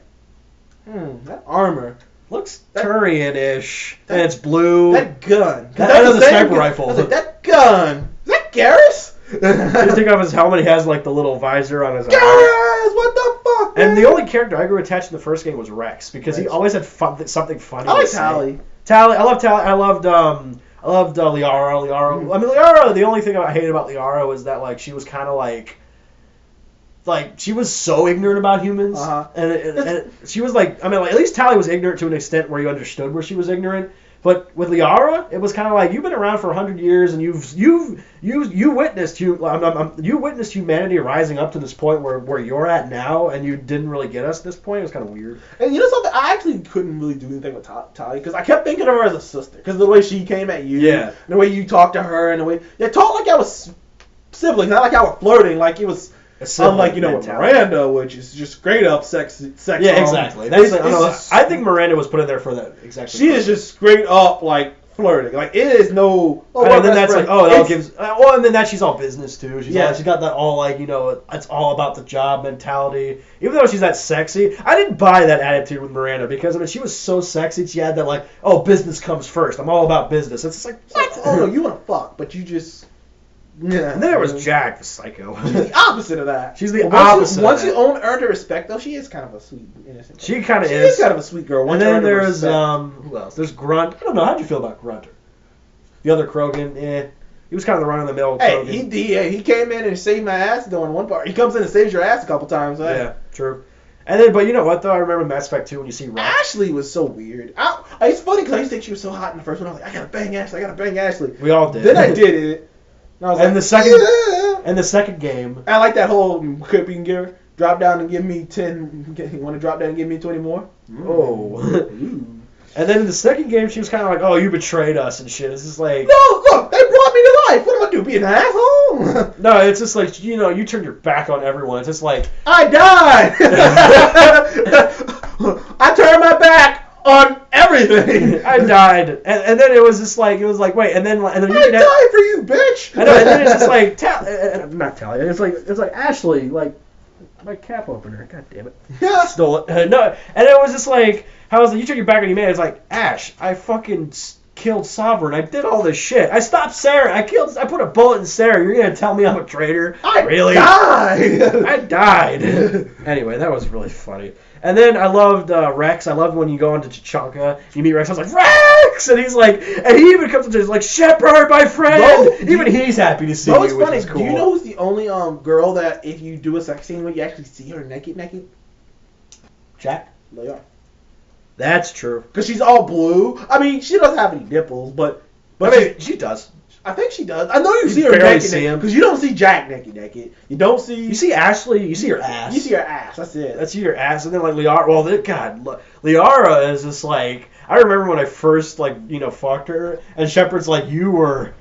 that armor looks Turian-ish, and it's blue. That gun. That is a sniper rifle. I was like, that gun. Is that Garrus? He just take off his helmet. He has like the little visor on his Garrus, eyes. what the fuck? Man? And the only character I grew attached in the first game was Rex because he always had something funny. I like Tally. Tally, I love Tally. I loved Liara. I mean, Liara, the only thing I hated about Liara was that, like, she was kind of like she was so ignorant about humans. And she was like, I mean, like, at least Tally was ignorant to an extent where you understood where she was ignorant. But with Liara, it was kind of like, you've been around for 100 years and you witnessed humanity rising up to this point where you're at now, and you didn't really get us at this point. It was kind of weird. And you know something? I actually couldn't really do anything with Tally because I kept thinking of her as a sister because the way she came at you, the way you talked to her, and the way you talked like I was siblings, not like I was flirting, like it was. Unlike, with Miranda, which is just straight up sex. Yeah, exactly. I think Miranda was put in there for that exactly. She is just straight up like flirting. Like it is no. And then that's like gives. Well, and then that she's all business too. She's got that all like it's all about the job mentality. Even though she's that sexy, I didn't buy that attitude with Miranda because I mean she was so sexy. She had that like business comes first. I'm all about business. It's just like what? Oh no, you want to fuck, but you just. Yeah. And then there was Jack, the psycho. She's the opposite of that. She's the opposite. Once you earned her respect, though, she is kind of a sweet, innocent. She kind of is. She is kind of a sweet girl. And then there's who else? There's Grunt. I don't know. How'd you feel about Grunt? The other Krogan, he was kind of the run-of-the-mill Krogan. He came in and saved my ass though in one part. He comes in and saves your ass a couple times. Right? Yeah, true. And then, but you know what though? I remember Mass Effect 2 when you see Rex. Ashley was so weird. It's funny because I used to think she was so hot in the first one. I was like, I gotta bang Ashley. We all did. Then I did it. And the second game. I like that whole clip you can give her. Drop down and give me 10. You want to drop down and give me 20 more? Oh. And then in the second game, she was kind of like, "Oh, you betrayed us and shit." It's just like, no, look, they brought me to life. What am I do? Be an asshole? No, it's just like you turned your back on everyone. It's just like I died. I turned my back on everything. I died, and then it was just like wait, and then you I died for you, bitch. I know, and then it's just like not Tally. It's like Ashley, like my cap opener. God damn it, stole it. No, and it was just like how was you turned your back on your man. It's like Ash, I fucking killed Sovereign. I did all this shit. I stopped Sarah. I put a bullet in Sarah. You're gonna tell me I'm a traitor? I died. Anyway, that was really funny. And then I loved Rex. I loved when you go into Chichanka, you meet Rex. I was like, Rex! And he's like, and he even comes up to us like, Shepard, my friend! Even he's happy to see you, which funny. is cool. Do you know who's the only girl that if you do a sex scene with, you actually see her naked? Jack? Leia. That's true. Because she's all blue. I mean, she doesn't have any nipples, but I mean, she does. I think she does. I know you see her naked because you don't see Jack naked. You don't see. You see Ashley. You see her ass. You see her ass. That's it. That's your ass, and then like Liara. Well, Liara is just like I remember when I first fucked her, and Shepard's like, you were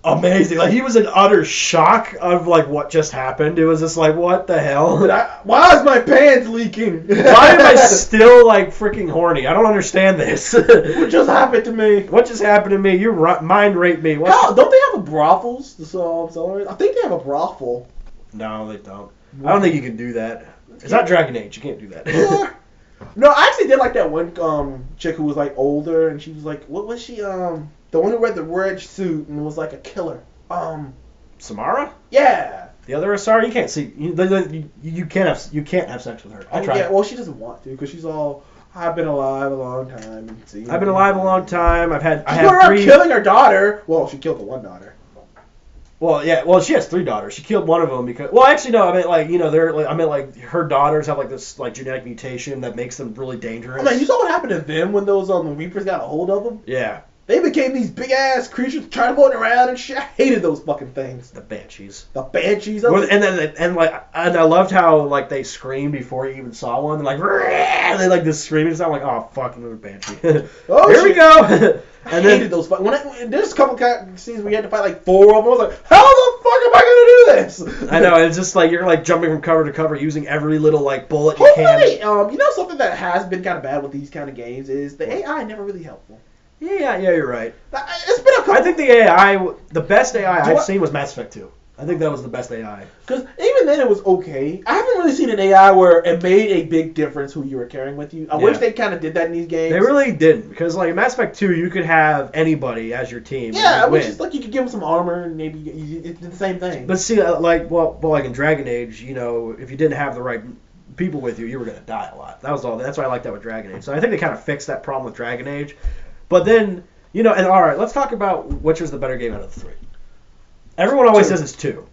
amazing. Like he was in utter shock of like what just happened. It was just like, what the hell? Why is my pants leaking? Why am I still like freaking horny? I don't understand this. What just happened to me? What just happened to me? You mind raped me. Don't they have a brothels? I think they have a brothel. No, they don't. I don't think you can do that. It's not Dragon Age. You can't do that. No, I actually did like that one chick who was like older, and she was like, what was she? The one who wore the red suit and was like a killer. Samara? Yeah. The other Asara, you can't see. You can't have sex with her. I tried. Yeah, well, she doesn't want to because she's all. I've been alive a long time. I've been alive a long time. I had killing her daughter. Well, she killed the one daughter. Well, yeah. Well, she has 3 daughters. She killed one of them because. Well, actually, no. I mean, her daughters have like this like genetic mutation that makes them really dangerous. I mean, you saw what happened to them when those the Reapers got a hold of them. Yeah. They became these big ass creatures trying to float around and shit. I hated those fucking things. The Banshees. The Banshees. And I loved how like they screamed before you even saw one. They're like, and they like this screaming sound. Like, oh fuck, another Banshee. Oh, here we go. I hated those. There's a couple scenes where we had to fight like 4 of them. I was like, how the fuck am I gonna do this? I know, it's just like you're like jumping from cover to cover, using every little like bullet you Hopefully, can. you know something that has been kind of bad with these kind of games is the AI never really helpful. Yeah, you're right. It's been a couple. I think the best AI I've seen was Mass Effect 2. I think that was the best AI. Because even then it was okay. I haven't really seen an AI where it made a big difference who you were carrying with you. I wish they kind of did that in these games. They really didn't. Because like in Mass Effect 2, you could have anybody as your team. Yeah, which is like you could give them some armor and maybe it's the same thing. But see, like in Dragon Age, you know, if you didn't have the right people with you, you were going to die a lot. That was all. That's why I like that with Dragon Age. So I think they kind of fixed that problem with Dragon Age. But then, you know, and all right, let's talk about which was the better game out of the 3. Everyone always says it's 2.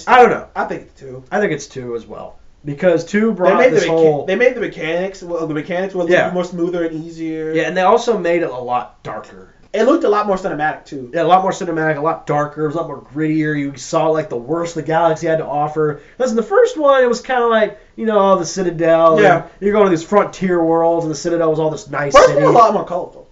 I don't know. I think it's 2. I think it's 2 as well. Because 2 brought this whole... They made the mechanics were a little bit more smoother and easier. Yeah, and they also made it a lot darker. It looked a lot more cinematic, too. Yeah, a lot more cinematic, a lot darker. It was a lot more grittier. You saw, like, the worst the galaxy had to offer. Because in the first one, it was kind of like, you know, the Citadel. Yeah. You're going to these frontier worlds, and the Citadel was all this nice First city. one was a lot more colorful.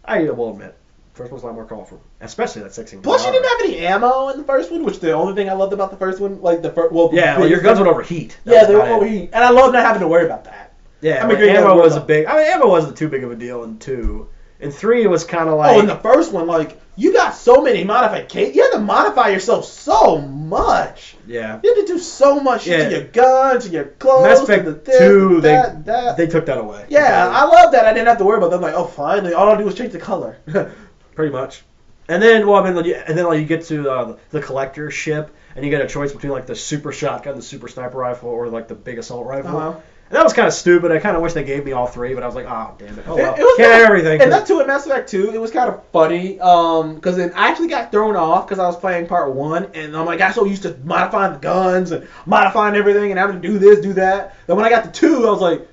I will admit. First one was a lot more colorful. Especially that 16. Plus, you didn't have any ammo in the first one, which the only thing I loved about the first one, like the first... Well, yeah, your guns would overheat. Yeah, they would overheat. And I love not having to worry about that. Yeah, ammo wasn't ammo wasn't too big of a deal in 2. In 3, it was kind of like... Oh, in the first one, like, you got so many modifications. You had to modify yourself so much. Yeah. You had to do so much shit to your guns, to your clothes, Mass Effect to the this, 2, that. They took that away. Yeah, I love that. I didn't have to worry about them. Like, oh, finally, all I do is change the color. Pretty much. And then, you get to the collector ship, and you get a choice between, like, the super shotgun, the super sniper rifle, or, like, the big assault rifle. Uh-huh. And that was kind of stupid. I kind of wish they gave me all 3, but I was like, oh, damn it. Oh, well. It was can't have everything. And that, too, in Mass Effect 2, it was kind of funny, because then I actually got thrown off because I was playing part 1, and I'm like, I got so used to modifying the guns and modifying everything and having to do this, do that. Then when I got to 2, I was like,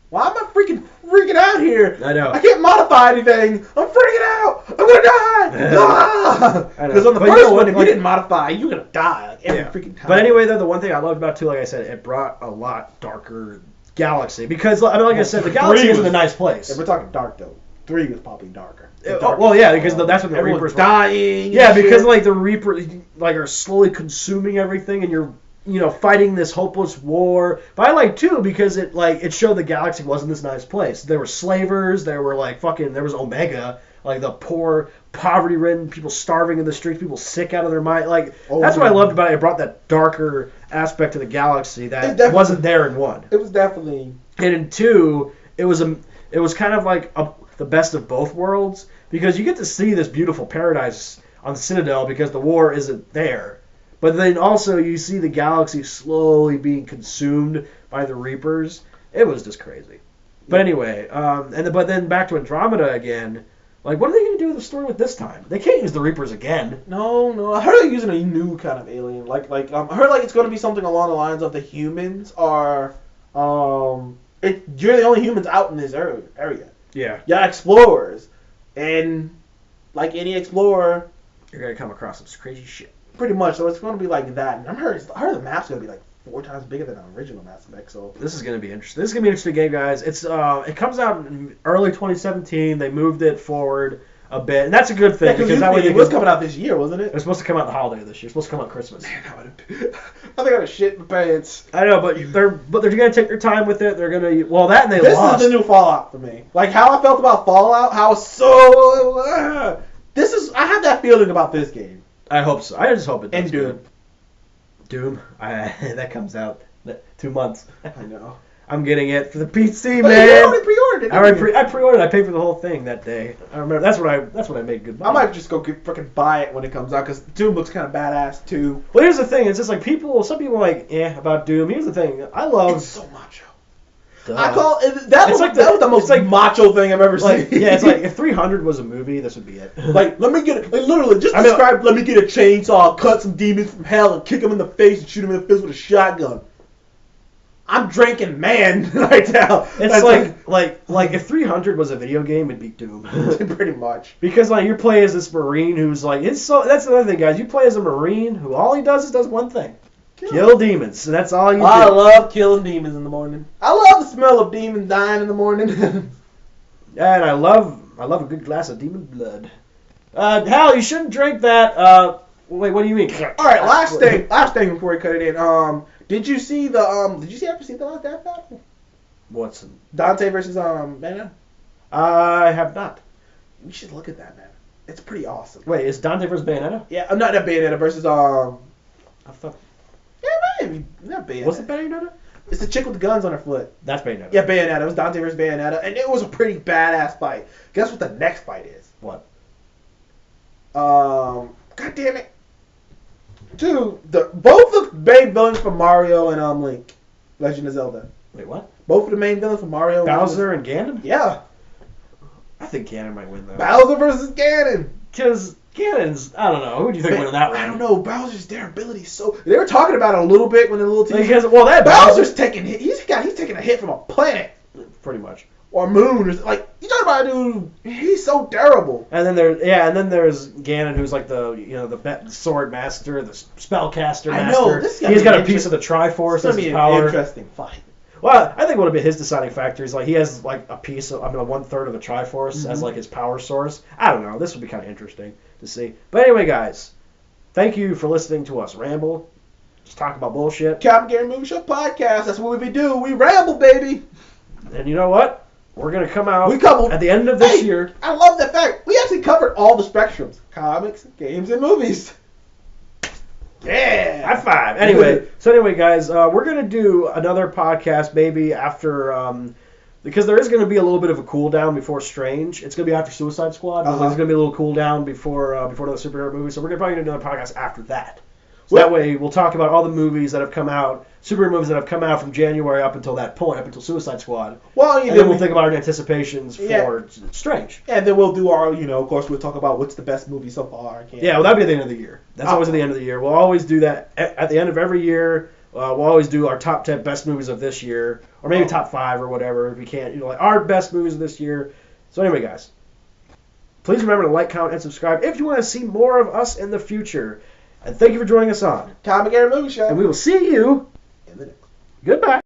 why am I freaking out here? I know. I can't modify anything. I'm freaking out. I'm going to die. Because on the first one, if you didn't modify, you're going to die like, every freaking time. But anyway, though, the one thing I loved about 2, like I said, it brought a lot darker galaxy. Because, I mean, like I said, the galaxy is in a nice place. If we're talking dark, though, 3 was probably darker. Well, yeah, because that's when the Reapers were dying. Yeah, because, like, the Reapers, like, are slowly consuming everything, and you're... you know, fighting this hopeless war. But I like 2 because it showed the galaxy wasn't this nice place. There were slavers, there were there was Omega, like the poor, poverty-ridden, people starving in the streets, people sick out of their mind. Like, that's what I loved about it. It brought that darker aspect to the galaxy that wasn't there in 1. It was definitely... And in 2, it was kind of like the best of both worlds because you get to see this beautiful paradise on the Citadel because the war isn't there. But then also you see the galaxy slowly being consumed by the Reapers. It was just crazy. But anyway, but then back to Andromeda again. Like, what are they going to do with the story with this time? They can't use the Reapers again. No. I heard they're using a new kind of alien. I heard like it's going to be something along the lines of the humans are, you're the only humans out in this area. Yeah. Yeah, explorers, and like any explorer, you're going to come across some crazy shit. Pretty much, so it's going to be like that. And I heard the map's going to be like 4 times bigger than the original Mass Effect. So this is going to be interesting. This is going to be an interesting game, guys. It comes out in early 2017. They moved it forward a bit, and that's a good thing because that way it was coming out this year, wasn't it? It was supposed to come out the holiday this year. It's supposed to come out Christmas. Man, I think I would shit my pants. I know, but they're going to take their time with it. They're going to that and this lost. This is the new Fallout for me. Like how I felt about Fallout, how so. I have that feeling about this game. I hope so. I just hope it does. And Doom. Doom? That comes out 2 months. I know. I'm getting it for the PC, but man. You already pre-ordered it. I pre-ordered. I paid for the whole thing that day. I remember. That's what I made good money. I might just go freaking buy it when it comes out because Doom looks kind of badass too. Well, here's the thing. It's just like some people are like, about Doom. Here's the thing. I love. It's so macho. Duh. I call it that was the most macho thing I've ever seen. Yeah, it's like if 300 was a movie, this would be it. Like, let me get literally just describe. Let me get a chainsaw, cut some demons from hell, and kick them in the face and shoot them in the face with a shotgun. I'm drinking man right now. It's like if 300 was a video game, it'd be Doom. Pretty much. Because like you play as this Marine who's like that's another thing, guys. You play as a Marine who all he does one thing: kill demons. And that's all you do. I love killing demons in the morning. I love the smell of demons dying in the morning. Yeah, and I love a good glass of demon blood. Hal, you shouldn't drink that. Wait, what do you mean? All right, last thing before we cut it in. Did you ever see the last Death Battle? What's Dante versus Bayonetta? I have not. You should look at that, man. It's pretty awesome. Wait, is Dante versus Bayonetta? Yeah, not that Bayonetta versus I thought. Yeah, maybe not Bayonetta. What's it Bayonetta? It's the chick with the guns on her foot. That's Bayonetta. Yeah, Bayonetta. It was Dante versus Bayonetta, and it was a pretty badass fight. Guess what the next fight is? What? God damn it. Dude, both the main villains from Mario and Link, Legend of Zelda. Wait, what? Both of the main villains from Mario. Bowser and Ganon? Yeah. I think Ganon might win though. Bowser versus Ganon. Because Ganon's, I don't know. Who do you think winning that one? I don't know. Bowser's their ability so. They were talking about it a little bit when the little team. Because that Bowser's taking hit. He's taking a hit from a planet. Pretty much. Or moon, or like you talking about a dude. He's so terrible. And then there's Ganon, who's like the sword master, the spellcaster master. I know he's got a piece of the Triforce as his power. An interesting fight. Well, I think what would be his deciding factor is like he has like a piece of 1/3 of the Triforce as like his power source. I don't know. This would be kind of interesting to see. But anyway, guys, thank you for listening to us ramble. Just talk about bullshit. Captain Gary Movie Show podcast. That's what we do. We ramble, baby. And you know what? We're going to come out at the end of this year. I love the fact we actually covered all the spectrums. Comics, games, and movies. Yeah. High five. Anyway, guys, we're going to do another podcast maybe after, because there is going to be a little bit of a cool down before Strange. It's going to be after Suicide Squad. There's going to be a little cool down before another superhero movie. So we're probably going to do another podcast after that. So that way we'll talk about all the movies that have come out, superhero movies that have come out from January up until that point, up until Suicide Squad. Well, and then we'll think about our anticipations for Strange. And then we'll do our, of course, we'll talk about what's the best movie so far. That'll be at the end of the year. That's always at the end of the year. We'll always do that at the end of every year. We'll always do our top 10 best movies of this year, or maybe top 5 or whatever if we can. Like our best movies of this year. So anyway, guys, please remember to like, comment, and subscribe if you want to see more of us in the future. And thank you for joining us on Tom and Gary Movie Show. And we will see you in the next. Goodbye.